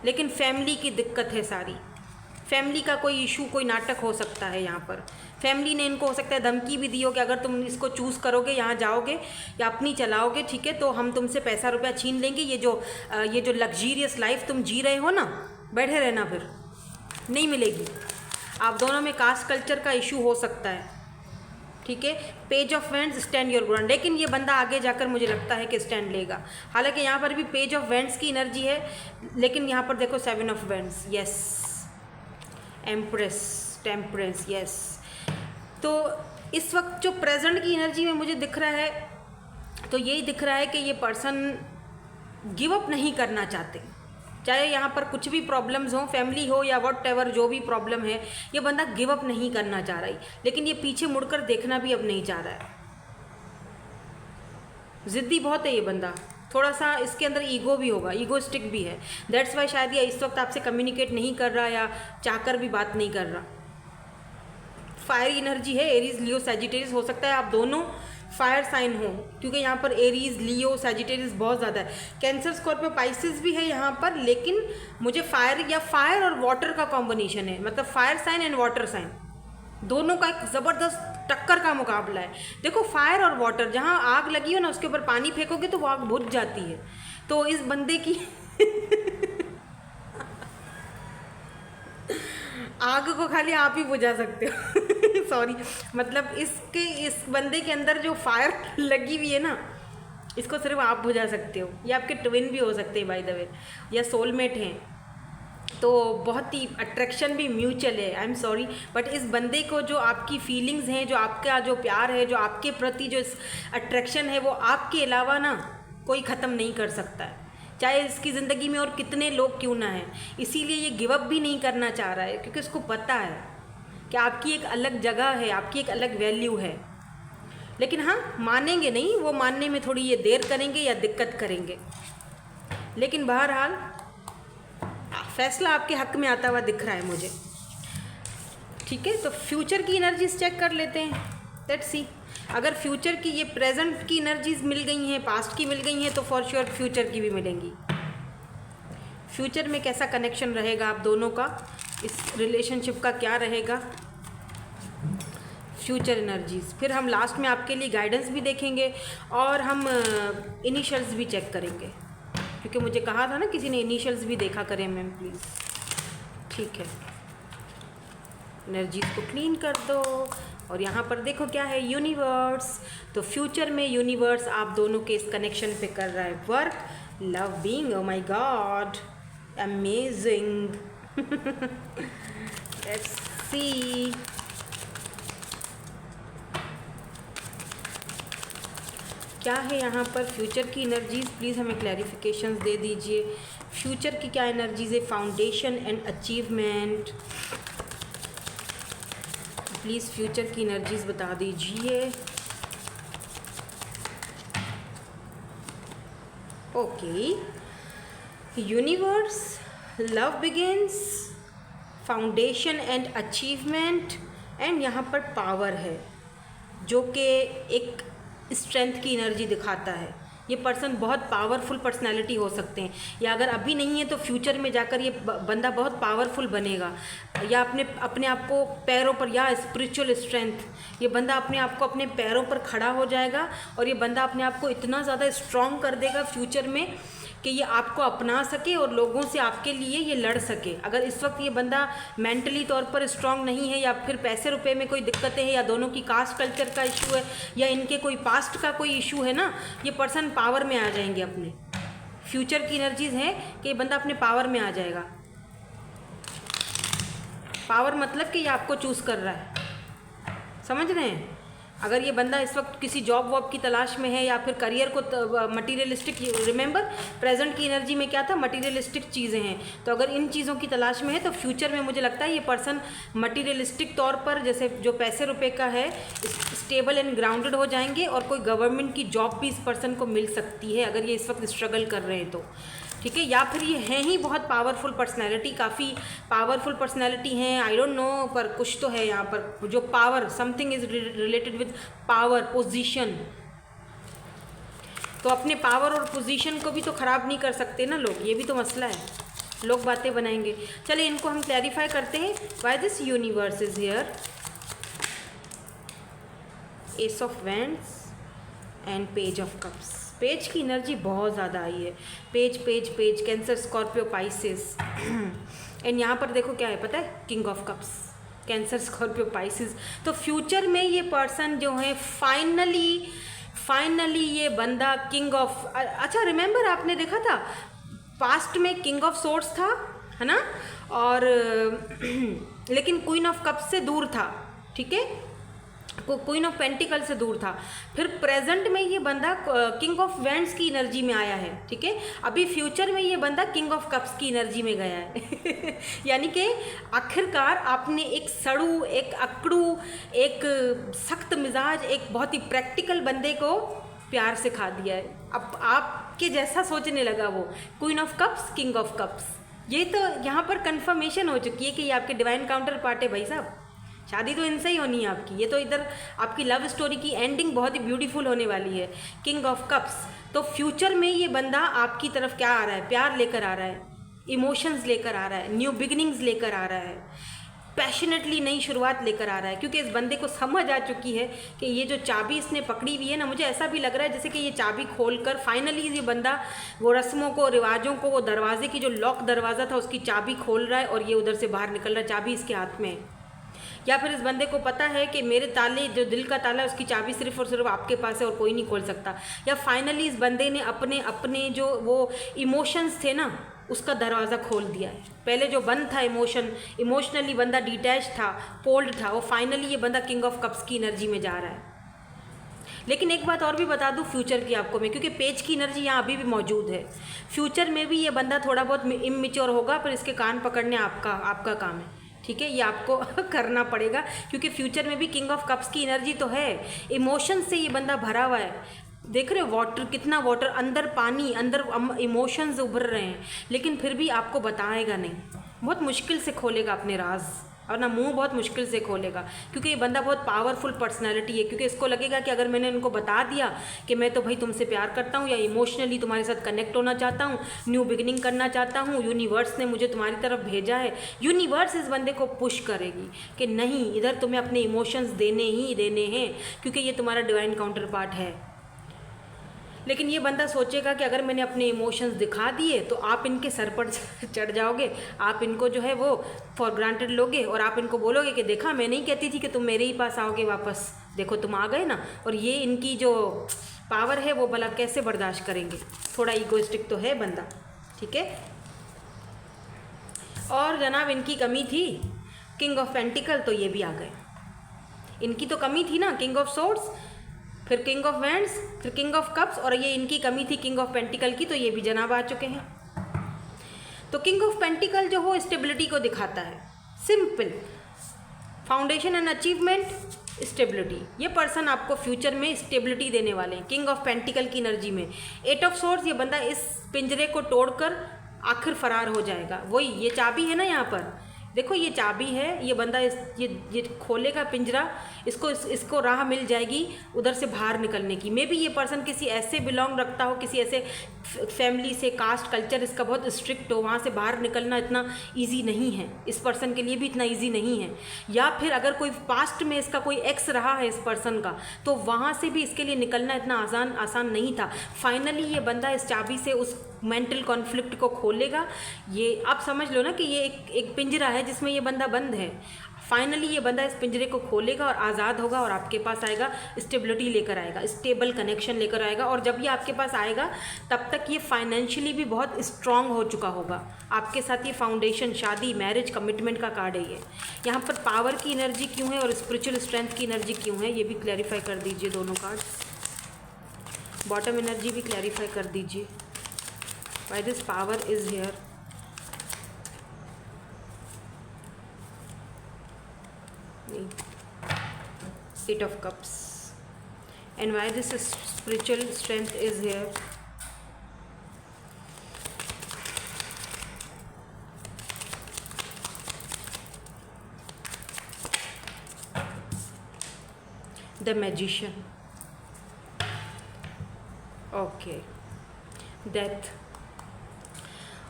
लेकिन फैमिली की दिक्कत है सारी। फैमिली का कोई इशू, कोई नाटक हो सकता है यहाँ पर। फैमिली ने इनको हो सकता है धमकी भी दी हो कि अगर तुम इसको चूज़ करोगे, यहाँ जाओगे या अपनी चलाओगे ठीक है, तो हम तुमसे पैसा रुपया छीन लेंगे। ये जो लग्जीरियस लाइफ तुम जी रहे हो ना, बैठे रहना, फिर नहीं मिलेगी। आप दोनों में कास्ट कल्चर का इशू हो सकता है ठीक है। Page of wands, stand your ground, लेकिन ये बंदा आगे जाकर मुझे लगता है कि स्टैंड लेगा। हालांकि यहाँ पर भी पेज ऑफ वैंड्स की एनर्जी है, लेकिन यहाँ पर देखो 7 of wands, yes, empress, temperance, yes. तो इस वक्त जो प्रेजेंट की एनर्जी में मुझे दिख रहा है, तो यही दिख रहा है कि ये पर्सन गिव अप नहीं करना चाहते, चाहे यहाँ पर कुछ भी प्रॉब्लम्स हो, फैमिली हो या वॉट एवर जो भी प्रॉब्लम है, ये बंदा गिव अप नहीं करना चाह रहा है, लेकिन ये पीछे मुड़कर देखना भी अब नहीं चाह रहा है। ज़िद्दी बहुत है ये बंदा, थोड़ा सा इसके अंदर ईगो भी होगा, ईगोस्टिक भी है। दैट्स वाई शायद ये इस वक्त आपसे कम्युनिकेट नहीं कर रहा या चाहकर भी बात नहीं कर रहा। फायर एनर्जी है, एरीज लियो सैजिटेरियस, हो सकता है आप दोनों फायर साइन हो, क्योंकि यहाँ पर एरीज लियो सैजिटेरियस बहुत ज़्यादा है। कैंसर स्कॉर्पियो पाइसेस भी है यहाँ पर, लेकिन मुझे फायर और वाटर का कॉम्बिनेशन है, मतलब fire sign and water sign दोनों का एक ज़बरदस्त टक्कर का मुकाबला है। देखो फायर और वाटर, जहाँ आग लगी हो ना उसके ऊपर पानी फेंकोगे तो वो आग बुझ जाती है। तो इस बंदे की आग को खाली आप ही बुझा सकते हो सॉरी, मतलब इस बंदे के अंदर जो फायर लगी हुई है ना, इसको सिर्फ आप बुझा सकते हो। ये आपके ट्विन भी हो सकते हैं बाय द वे, या सोलमेट हैं, तो बहुत ही अट्रैक्शन भी म्यूचुअल है। आई एम सॉरी, बट इस बंदे को जो आपकी फीलिंग्स हैं, जो आपका जो प्यार है, जो आपके प्रति जो अट्रैक्शन है, वो आपके अलावा ना कोई ख़त्म नहीं कर सकता है, चाहे इसकी ज़िंदगी में और कितने लोग क्यों ना हैं। इसीलिए ये गिव अप भी नहीं करना चाह रहा है, क्योंकि उसको पता है कि आपकी एक अलग जगह है, आपकी एक अलग वैल्यू है। लेकिन हाँ, मानेंगे नहीं, वो मानने में थोड़ी ये देर करेंगे या दिक्कत करेंगे, लेकिन बहरहाल फैसला आपके हक में आता हुआ दिख रहा है मुझे। ठीक है, तो फ्यूचर की एनर्जीज चेक कर लेते हैं। लेट्स सी, अगर फ्यूचर की ये प्रेजेंट की एनर्जीज मिल गई हैं, पास्ट की मिल गई हैं, तो फॉर श्योर फ्यूचर की भी मिलेंगी। फ्यूचर में कैसा कनेक्शन रहेगा आप दोनों का, इस रिलेशनशिप का क्या रहेगा, फ्यूचर एनर्जीज। फिर हम लास्ट में आपके लिए गाइडेंस भी देखेंगे और हम इनिशियल्स भी चेक करेंगे, क्योंकि मुझे कहा था ना किसी ने इनिशियल्स भी देखा करें मैम प्लीज़। ठीक है, एनर्जीज को क्लीन कर दो। और यहाँ पर देखो क्या है, यूनिवर्स। तो फ्यूचर में यूनिवर्स आप दोनों के इस कनेक्शन पे कर रहा है work. Love being, O my God, amazing. Let's see, क्या है यहाँ पर फ्यूचर की एनर्जीज, प्लीज़ हमें क्लैरिफिकेशंस दे दीजिए। फ्यूचर की क्या एनर्जीज है, foundation and achievement, please future की एनर्जीज बता दीजिए। Okay, universe, love begins, foundation and achievement, and यहाँ पर पावर है जो कि एक स्ट्रेंथ की एनर्जी दिखाता है। ये पर्सन बहुत पावरफुल पर्सनालिटी हो सकते हैं, या अगर अभी नहीं है तो फ्यूचर में जाकर ये बंदा बहुत पावरफुल बनेगा, या अपने आप को पैरों पर, या स्पिरिचुअल स्ट्रेंथ, ये बंदा अपने आप को अपने पैरों पर खड़ा हो जाएगा और ये बंदा अपने आप को इतना ज़्यादा स्ट्रॉन्ग कर देगा फ्यूचर में कि ये आपको अपना सके और लोगों से आपके लिए ये लड़ सके। अगर इस वक्त ये बंदा मेंटली तौर पर स्ट्रांग नहीं है, या फिर पैसे रुपए में कोई दिक्कतें हैं, या दोनों की कास्ट कल्चर का इशू है, या इनके कोई पास्ट का कोई इशू है ना, ये पर्सन पावर में आ जाएंगे अपने। फ्यूचर की एनर्जीज है कि ये बंदा अपने पावर में आ जाएगा। पावर मतलब कि ये आपको चूज़ कर रहा है, समझ रहे हैं। अगर ये बंदा इस वक्त किसी जॉब वॉब की तलाश में है, या फिर करियर को मटीरियलिस्टिक, रिमेंबर प्रेजेंट की एनर्जी में क्या था, मटीरियलिस्टिक चीज़ें हैं, तो अगर इन चीज़ों की तलाश में है तो फ्यूचर में मुझे लगता है ये पर्सन मटीरियलिस्टिक तौर पर, जैसे जो पैसे रुपए का है, स्टेबल एंड ग्राउंडेड हो जाएंगे, और कोई गवर्नमेंट की जॉब भी इस पर्सन को मिल सकती है अगर ये इस वक्त स्ट्रगल कर रहे हैं तो। ठीक है, या फिर ये हैं ही बहुत पावरफुल पर्सनैलिटी, काफ़ी पावरफुल पर्सनैलिटी हैं, आई डोंट नो, पर कुछ तो है यहाँ पर जो power, something is related with power, position. तो अपने पावर और पोजीशन को भी तो ख़राब नहीं कर सकते ना लोग, ये भी तो मसला है, लोग बातें बनाएंगे। चलिए इनको हम क्लैरिफाई करते हैं। Why this universe is here, S of wands and page of cups. Page की एनर्जी बहुत ज़्यादा आई है, page page page, cancer Scorpio Pisces. And यहाँ पर देखो क्या है पता है, king of cups, cancer Scorpio Pisces. तो फ्यूचर में ये पर्सन जो है फाइनली ये बंदा किंग ऑफ, अच्छा रिमेंबर आपने देखा था पास्ट में किंग ऑफ सोर्ड्स था, है ना, और लेकिन क्वीन ऑफ कप्स से दूर था। ठीक है, क्वीन ऑफ पेंटिकल से दूर था। फिर प्रेजेंट में ये बंदा किंग ऑफ वैंड्स की एनर्जी में आया है, ठीक है। अभी फ्यूचर में ये बंदा किंग ऑफ कप्स की एनर्जी में गया है यानी कि आखिरकार आपने एक सड़ू, एक अकड़ू, एक सख्त मिजाज, एक बहुत ही प्रैक्टिकल बंदे को प्यार से खा दिया है। अब आपके जैसा सोचने लगा वो। Queen of cups, king of cups, ये तो यहाँ पर कंफर्मेशन हो चुकी है कि ये आपके डिवाइन काउंटर पार्ट है भाई साहब। शादी तो इनसे ही होनी है आपकी। ये तो इधर आपकी लव स्टोरी की एंडिंग बहुत ही ब्यूटीफुल होने वाली है। किंग ऑफ कप्स, तो फ्यूचर में ये बंदा आपकी तरफ क्या आ रहा है? प्यार लेकर आ रहा है, इमोशंस लेकर आ रहा है, न्यू बिगिनिंग्स लेकर आ रहा है, पैशनेटली नई शुरुआत लेकर आ रहा है। क्योंकि इस बंदे को समझ आ चुकी है कि ये जो चाबी इसने पकड़ी हुई है ना, मुझे ऐसा भी लग रहा है जैसे कि ये चाबी खोलकर फाइनली ये बंदा वो रस्मों को, रिवाजों को, वो दरवाजे की जो लॉक दरवाज़ा था उसकी चाबी खोल रहा है और ये उधर से बाहर निकल रहा है, चाबी इसके हाथ में है। या फिर इस बंदे को पता है कि मेरे ताले, जो दिल का ताला है उसकी चाबी सिर्फ और सिर्फ आपके पास है और कोई नहीं खोल सकता। या फाइनली इस बंदे ने अपने अपने जो वो इमोशंस थे ना उसका दरवाज़ा खोल दिया है। पहले जो बंद था इमोशनली बंदा डिटैच था, कोल्ड था, वो फाइनली ये बंदा किंग ऑफ कप्स की एनर्जी में जा रहा है। लेकिन एक बात और भी बता दूं फ्यूचर की आपको मैं, क्योंकि पेज की एनर्जी यहाँ अभी भी मौजूद है। फ्यूचर में भी ये बंदा थोड़ा बहुत इमैच्योर होगा, पर इसके कान पकड़ने आपका काम है, ठीक है। ये आपको करना पड़ेगा क्योंकि फ्यूचर में भी किंग ऑफ कप्स की एनर्जी तो है। इमोशंस से ये बंदा भरा हुआ है। देख रहे हो वाटर, कितना वाटर, अंदर पानी, अंदर इमोशंस उभर रहे हैं, लेकिन फिर भी आपको बताएगा नहीं। बहुत मुश्किल से खोलेगा अपने राज, और ना मुंह बहुत मुश्किल से खोलेगा, क्योंकि ये बंदा बहुत पावरफुल पर्सनैलिटी है। क्योंकि इसको लगेगा कि अगर मैंने इनको बता दिया कि मैं तो भाई तुमसे प्यार करता हूँ या इमोशनली तुम्हारे साथ कनेक्ट होना चाहता हूँ, न्यू बिगिनिंग करना चाहता हूँ, यूनिवर्स ने मुझे तुम्हारी तरफ भेजा है, यूनिवर्स इस बंदे को पुश करेगी कि नहीं, इधर तुम्हें अपने इमोशंस देने ही देने हैं, क्योंकि ये तुम्हारा डिवाइन काउंटर पार्ट है। लेकिन ये बंदा सोचेगा कि अगर मैंने अपने इमोशंस दिखा दिए तो आप इनके सर पर चढ़ जाओगे, आप इनको जो है वो फॉर ग्रांटेड लोगे और आप इनको बोलोगे कि देखा मैं नहीं कहती थी कि तुम मेरे ही पास आओगे वापस, देखो तुम आ गए ना। और ये इनकी जो पावर है वो भला कैसे बर्दाश्त करेंगे। थोड़ा ईगोइस्टिक तो है बंदा, ठीक है। और जनाब इनकी कमी थी किंग ऑफ पेंटिकल, तो ये भी आ गए। इनकी तो कमी थी ना किंग ऑफ सोर्ड्स, फिर किंग ऑफ वैंड्स, फिर किंग ऑफ कप्स, और ये इनकी कमी थी किंग ऑफ पेंटिकल की, तो ये भी जनाब आ चुके हैं। तो किंग ऑफ पेंटिकल जो हो स्टेबिलिटी को दिखाता है, simple foundation and achievement, stability. ये पर्सन आपको फ्यूचर में स्टेबिलिटी देने वाले हैं किंग ऑफ पेंटिकल की एनर्जी में। एट ऑफ सोर्ड्स, ये बंदा इस पिंजरे को तोड़कर आखिर फरार हो जाएगा। वही ये चाबी है ना, यहाँ पर देखो ये चाबी है, ये बंदा ये खोलेगा पिंजरा, इसको राह मिल जाएगी उधर से बाहर निकलने की। मे बी ये पर्सन किसी ऐसे बिलोंग रखता हो, किसी ऐसे फैमिली से, कास्ट कल्चर इसका बहुत स्ट्रिक्ट हो, वहाँ से बाहर निकलना इतना इजी नहीं है, इस पर्सन के लिए भी इतना इजी नहीं है। या फिर अगर कोई पास्ट में इसका कोई एक्स रहा है इस पर्सन का, तो वहाँ से भी इसके लिए निकलना इतना आसान नहीं था। फाइनली ये बंदा इस चाबी से उस मेंटल कॉन्फ्लिक्ट को खोलेगा। ये आप समझ लो ना कि ये एक पिंजरा है जिसमें ये बंदा बंद है। फाइनली ये बंदा इस पिंजरे को खोलेगा और आज़ाद होगा और आपके पास आएगा, स्टेबिलिटी लेकर आएगा, स्टेबल कनेक्शन लेकर आएगा। और जब ये आपके पास आएगा तब तक ये फाइनेंशियली भी बहुत स्ट्रांग हो चुका होगा। आपके साथ ये फाउंडेशन, शादी, मैरिज, कमिटमेंट का कार्ड है ये। यहाँ पर पावर की एनर्जी क्यों है और स्पिरिचुअल स्ट्रेंथ की एनर्जी क्यों है, ये भी क्लैरिफाई कर दीजिए दोनों कार्ड। बॉटम एनर्जी भी क्लैरिफाई कर दीजिए, why this power is here. Eight of Cups, and why this spiritual strength is here. The Magician, okay, Death,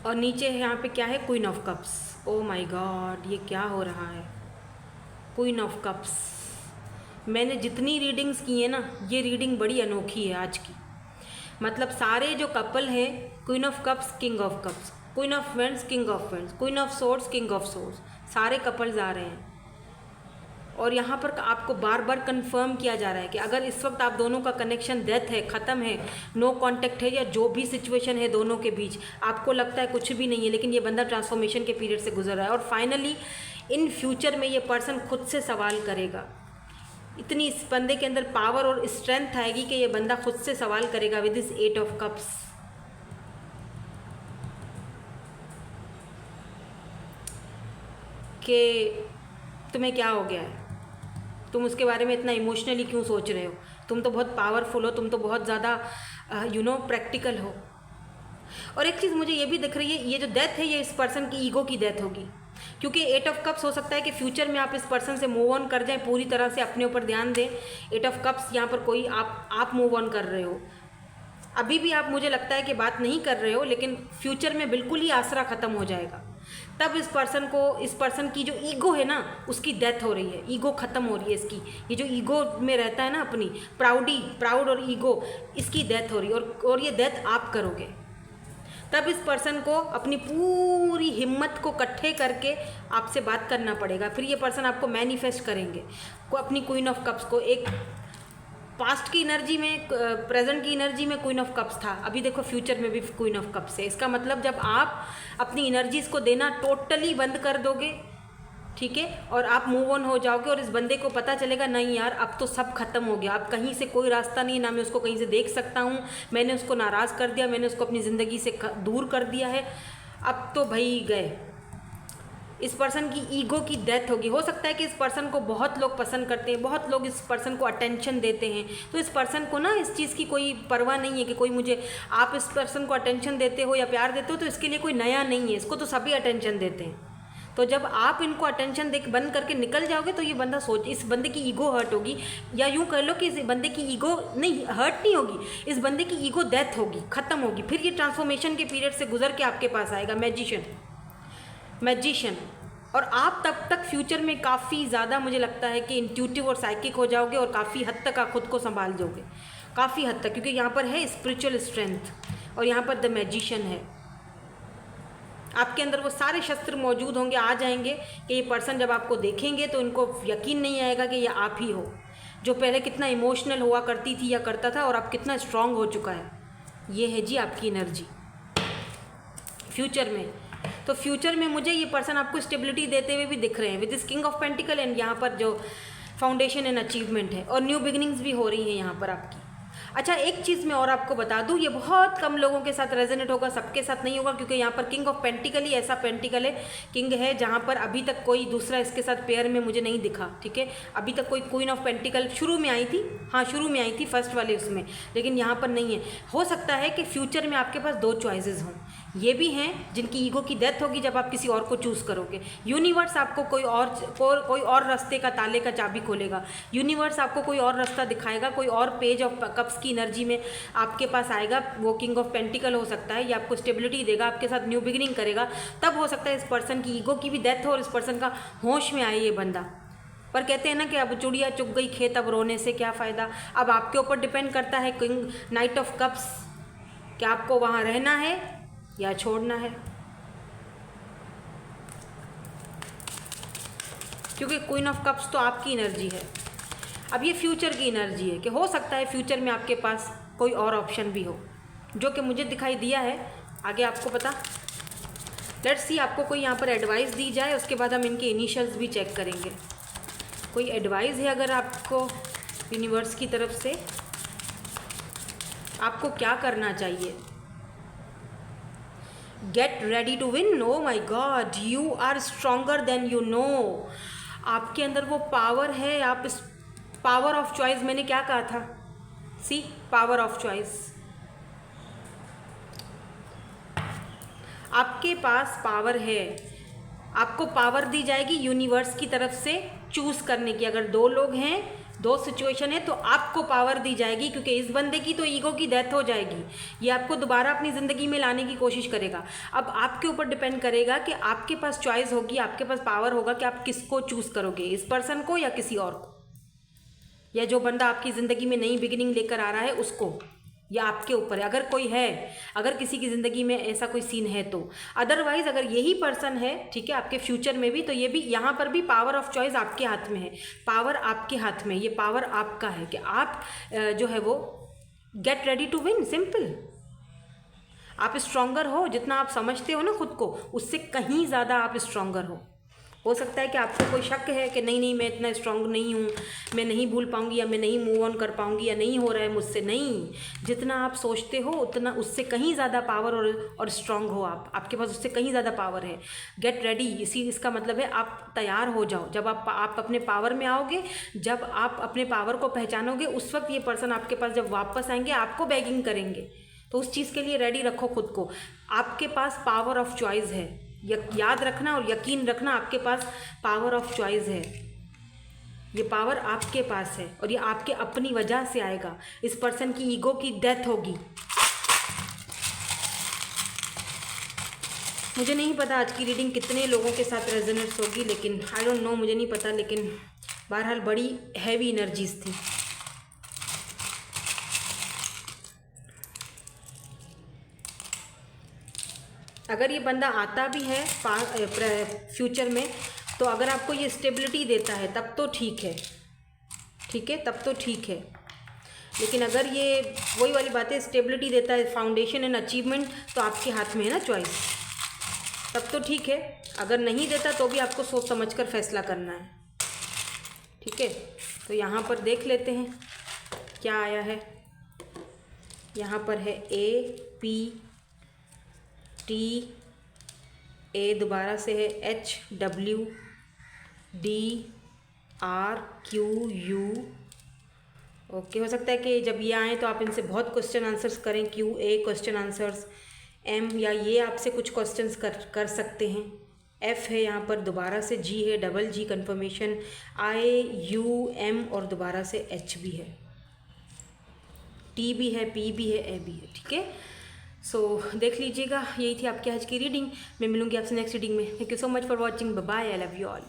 और नीचे यहाँ पे क्या है, queen of cups. O my God, ये क्या हो रहा है, क्वीन ऑफ कप्स। मैंने जितनी रीडिंग्स की है ना, ये रीडिंग बड़ी अनोखी है आज की। मतलब सारे जो कपल हैं, queen of cups, king of cups, queen of wands, king of wands, queen of swords, king of swords, सारे कपल्स आ रहे हैं। और यहाँ पर आपको बार बार कंफर्म किया जा रहा है कि अगर इस वक्त आप दोनों का कनेक्शन डेथ है, ख़त्म है, नो कांटेक्ट है, या जो भी सिचुएशन है दोनों के बीच, आपको लगता है कुछ भी नहीं है, लेकिन ये बंदा ट्रांसफॉर्मेशन के पीरियड से गुजर रहा है। और फाइनली इन फ्यूचर में ये पर्सन खुद से सवाल करेगा, इतनी इस बंदे के अंदर पावर और स्ट्रेंथ आएगी कि ये बंदा खुद से सवाल करेगा विद दिस 8 ऑफ कप्स। कि तुम्हें क्या हो गया है, तुम उसके बारे में इतना इमोशनली क्यों सोच रहे हो, तुम तो बहुत पावरफुल हो, तुम तो बहुत ज़्यादा प्रैक्टिकल हो। और एक चीज़ मुझे ये भी दिख रही है, ये जो डेथ है ये इस पर्सन की ईगो की डेथ होगी, क्योंकि 8 ऑफ कप्स हो सकता है कि फ्यूचर में आप इस पर्सन से मूव ऑन कर जाएं, पूरी तरह से अपने ऊपर ध्यान दें। 8 ऑफ कप्स यहाँ पर कोई आप मूव ऑन कर रहे हो, अभी भी आप मुझे लगता है कि बात नहीं कर रहे हो, लेकिन फ्यूचर में बिल्कुल ही आसरा ख़त्म हो जाएगा। तब इस पर्सन की जो ईगो है ना उसकी डेथ हो रही है, ईगो ख़त्म हो रही है इसकी। ये जो ईगो में रहता है ना अपनी प्राउड और ईगो, इसकी डेथ हो रही है और ये डेथ आप करोगे। तब इस पर्सन को अपनी पूरी हिम्मत को इकट्ठे करके आपसे बात करना पड़ेगा। फिर ये पर्सन आपको मैनिफेस्ट करेंगे को अपनी क्वीन ऑफ कप्स को। एक पास्ट की एनर्जी में, प्रेजेंट की एनर्जी में क्वीन ऑफ कप्स था, अभी देखो फ्यूचर में भी क्वीन ऑफ कप्स है। इसका मतलब जब आप अपनी एनर्जीज को देना टोटली बंद कर दोगे, ठीक है, और आप मूव ऑन हो जाओगे और इस बंदे को पता चलेगा नहीं यार अब तो सब खत्म हो गया, अब कहीं से कोई रास्ता नहीं, ना मैं उसको कहीं से देख सकता हूँ, मैंने उसको नाराज़ कर दिया, मैंने उसको अपनी ज़िंदगी से दूर कर दिया है, अब तो भाई गए। इस पर्सन की ईगो की डेथ होगी। हो सकता है कि इस पर्सन को बहुत लोग पसंद करते हैं, बहुत लोग इस पर्सन को अटेंशन देते हैं, तो इस पर्सन को ना इस चीज़ की कोई परवाह नहीं है कि कोई मुझे, आप इस पर्सन को अटेंशन देते हो या प्यार देते हो तो इसके लिए कोई नया नहीं है, इसको तो सभी अटेंशन देते हैं। तो जब आप इनको अटेंशन दे बंद करके निकल जाओगे तो ये बंदा इस बंदे की ईगो हर्ट होगी, या यूँ कह लो कि इस बंदे की ईगो नहीं हर्ट नहीं होगी, इस बंदे की ईगो डेथ होगी, ख़त्म होगी। फिर ये ट्रांसफॉर्मेशन के पीरियड से गुजर के आपके पास आएगा मैजिशियन। और आप तब तक फ्यूचर में काफ़ी ज़्यादा मुझे लगता है कि इंट्यूटिव और साइकिक हो जाओगे और काफ़ी हद तक आप खुद को संभाल जाओगे, काफ़ी हद तक, क्योंकि यहाँ पर है स्पिरिचुअल स्ट्रेंथ और यहाँ पर द मैजिशियन है। आपके अंदर वो सारे शस्त्र मौजूद होंगे, आ जाएंगे कि ये पर्सन जब आपको देखेंगे तो इनको यकीन नहीं आएगा कि ये आप ही हो, जो पहले कितना इमोशनल हुआ करती थी या करता था और अब कितना स्ट्रांग हो चुका है। ये है जी आपकी एनर्जी फ्यूचर में। तो फ्यूचर में मुझे ये पर्सन आपको स्टेबिलिटी देते हुए भी दिख रहे हैं with this king of pentacle, and यहाँ पर जो फाउंडेशन एंड अचीवमेंट है और न्यू बिगिनिंग्स भी हो रही हैं यहाँ पर आपकी। अच्छा, एक चीज़ मैं और आपको बता दूँ, ये बहुत कम लोगों के साथ रेजोनेट होगा, सबके साथ नहीं होगा, क्योंकि यहाँ पर किंग ऑफ पेंटिकल ही ऐसा पेंटिकल है, किंग है जहाँ पर अभी तक कोई दूसरा इसके साथ पेयर में मुझे नहीं दिखा, ठीक है। अभी तक कोई क्वीन ऑफ पेंटिकल शुरू में आई थी, हाँ शुरू में आई थी फर्स्ट वाले उसमें, लेकिन यहाँ पर नहीं है। हो सकता है कि फ्यूचर में आपके पास 2 चॉइसेस हों, ये भी हैं जिनकी ईगो की डेथ होगी जब आप किसी और को चूज़ करोगे। यूनिवर्स आपको कोई और रास्ते का ताले का चाबी खोलेगा, यूनिवर्स आपको कोई और रास्ता दिखाएगा, कोई और पेज ऑफ कप्स की एनर्जी में आपके पास आएगा, वो किंग ऑफ पेंटिकल हो सकता है, ये आपको स्टेबिलिटी देगा, आपके साथ न्यू बिगिनिंग करेगा। तब हो सकता है इस पर्सन की ईगो की भी डेथ हो और इस पर्सन का होश में आए ये बंदा। पर कहते हैं ना कि अब चुड़िया चुग गई खेत, अब रोने से क्या फ़ायदा। अब आपके ऊपर डिपेंड करता है किंग नाइट ऑफ कप्स, कि आपको वहाँ रहना है या छोड़ना है, क्योंकि क्वीन ऑफ कप्स तो आपकी एनर्जी है। अब ये फ्यूचर की एनर्जी है कि हो सकता है फ्यूचर में आपके पास कोई और ऑप्शन भी हो, जो कि मुझे दिखाई दिया है, आगे आपको पता। लेट्स सी आपको कोई यहाँ पर एडवाइस दी जाए, उसके बाद हम इनके इनिशियल्स भी चेक करेंगे। कोई एडवाइस है अगर आपको यूनिवर्स की तरफ से, आपको क्या करना चाहिए? Get ready to win. Oh my god, you are stronger than you know. आपके अंदर वो पावर है, आप इस पावर ऑफ चॉइस, मैंने क्या कहा था, सी पावर ऑफ चॉइस, आपके पास पावर है, आपको पावर दी जाएगी यूनिवर्स की तरफ से चूज़ करने की। अगर 2 लोग हैं, 2 सिचुएशन है, तो आपको पावर दी जाएगी, क्योंकि इस बंदे की तो ईगो की डेथ हो जाएगी, ये आपको दोबारा अपनी ज़िंदगी में लाने की कोशिश करेगा। अब आपके ऊपर डिपेंड करेगा कि आपके पास चॉइस होगी, आपके पास पावर होगा कि आप किसको चूज़ करोगे, इस पर्सन को या किसी और को, या जो बंदा आपकी ज़िंदगी में नई बिगिनिंग लेकर आ रहा है उसको, या आपके ऊपर है। अगर कोई है, अगर किसी की ज़िंदगी में ऐसा कोई सीन है तो, अदरवाइज़ अगर यही पर्सन है, ठीक है, आपके फ्यूचर में भी, तो ये भी, यहाँ पर भी पावर ऑफ चॉइस आपके हाथ में है, पावर आपके हाथ में, ये पावर आपका है कि आप जो है वो get ready to win. Simple, आप स्ट्रॉन्गर हो, जितना आप समझते हो ना खुद को, उससे कहीं ज़्यादा आप स्ट्रॉन्गर हो। हो सकता है कि आपको कोई शक है कि नहीं नहीं मैं इतना स्ट्रांग नहीं हूँ, मैं नहीं भूल पाऊँगी या मैं नहीं मूव ऑन कर पाऊँगी या नहीं हो रहा है मुझसे। नहीं, जितना आप सोचते हो उतना उससे कहीं ज़्यादा पावर और स्ट्रांग हो आप, आपके पास उससे कहीं ज़्यादा पावर है। गेट रेडी, इसका मतलब है आप तैयार हो जाओ। जब आप अपने पावर में आओगे, जब आप अपने पावर को पहचानोगे, उस वक्त ये पर्सन आपके पास जब वापस आएंगे आपको बेगिंग करेंगे। तो उस चीज़ के लिए रेडी रखो खुद को। आपके पास पावर ऑफ चॉइस है, याद रखना और यकीन रखना, आपके पास पावर ऑफ चॉइस है। ये पावर आपके पास है और ये आपके अपनी वजह से आएगा। इस पर्सन की ईगो की डेथ होगी। मुझे नहीं पता आज की रीडिंग कितने लोगों के साथ रेजोनेट्स होगी, लेकिन आई डोंट नो, मुझे नहीं पता, लेकिन बहरहाल बड़ी हैवी एनर्जीज थी। अगर ये बंदा आता भी है फ्यूचर में, तो अगर आपको ये स्टेबिलिटी देता है तब तो ठीक है, ठीक है, तब तो ठीक है। लेकिन अगर ये वही वाली बात है, स्टेबिलिटी देता है, फाउंडेशन एंड अचीवमेंट, तो आपके हाथ में है ना चॉइस, तब तो ठीक है। अगर नहीं देता तो भी आपको सोच समझ कर फैसला करना है, ठीक है। तो यहाँ पर देख लेते हैं क्या आया है। यहाँ पर है APT, A दोबारा से है HWDRQU। ओके, हो सकता है कि जब ये आए तो आप इनसे बहुत क्वेश्चन आंसर्स करें, QA क्वेश्चन आंसर्स, M या ये आपसे कुछ क्वेश्चंस कर सकते हैं। F है यहाँ पर, दोबारा से G है, डबल G कन्फर्मेशन, IUM और दोबारा से H भी है, T भी है, P भी है, A भी है, ठीक है। सो देख लीजिएगा, यही थी आपकी आज की रीडिंग। मैं मिलूंगी आपसे नेक्स्ट रीडिंग में। Thank you so much for watching, bye bye, I love you all.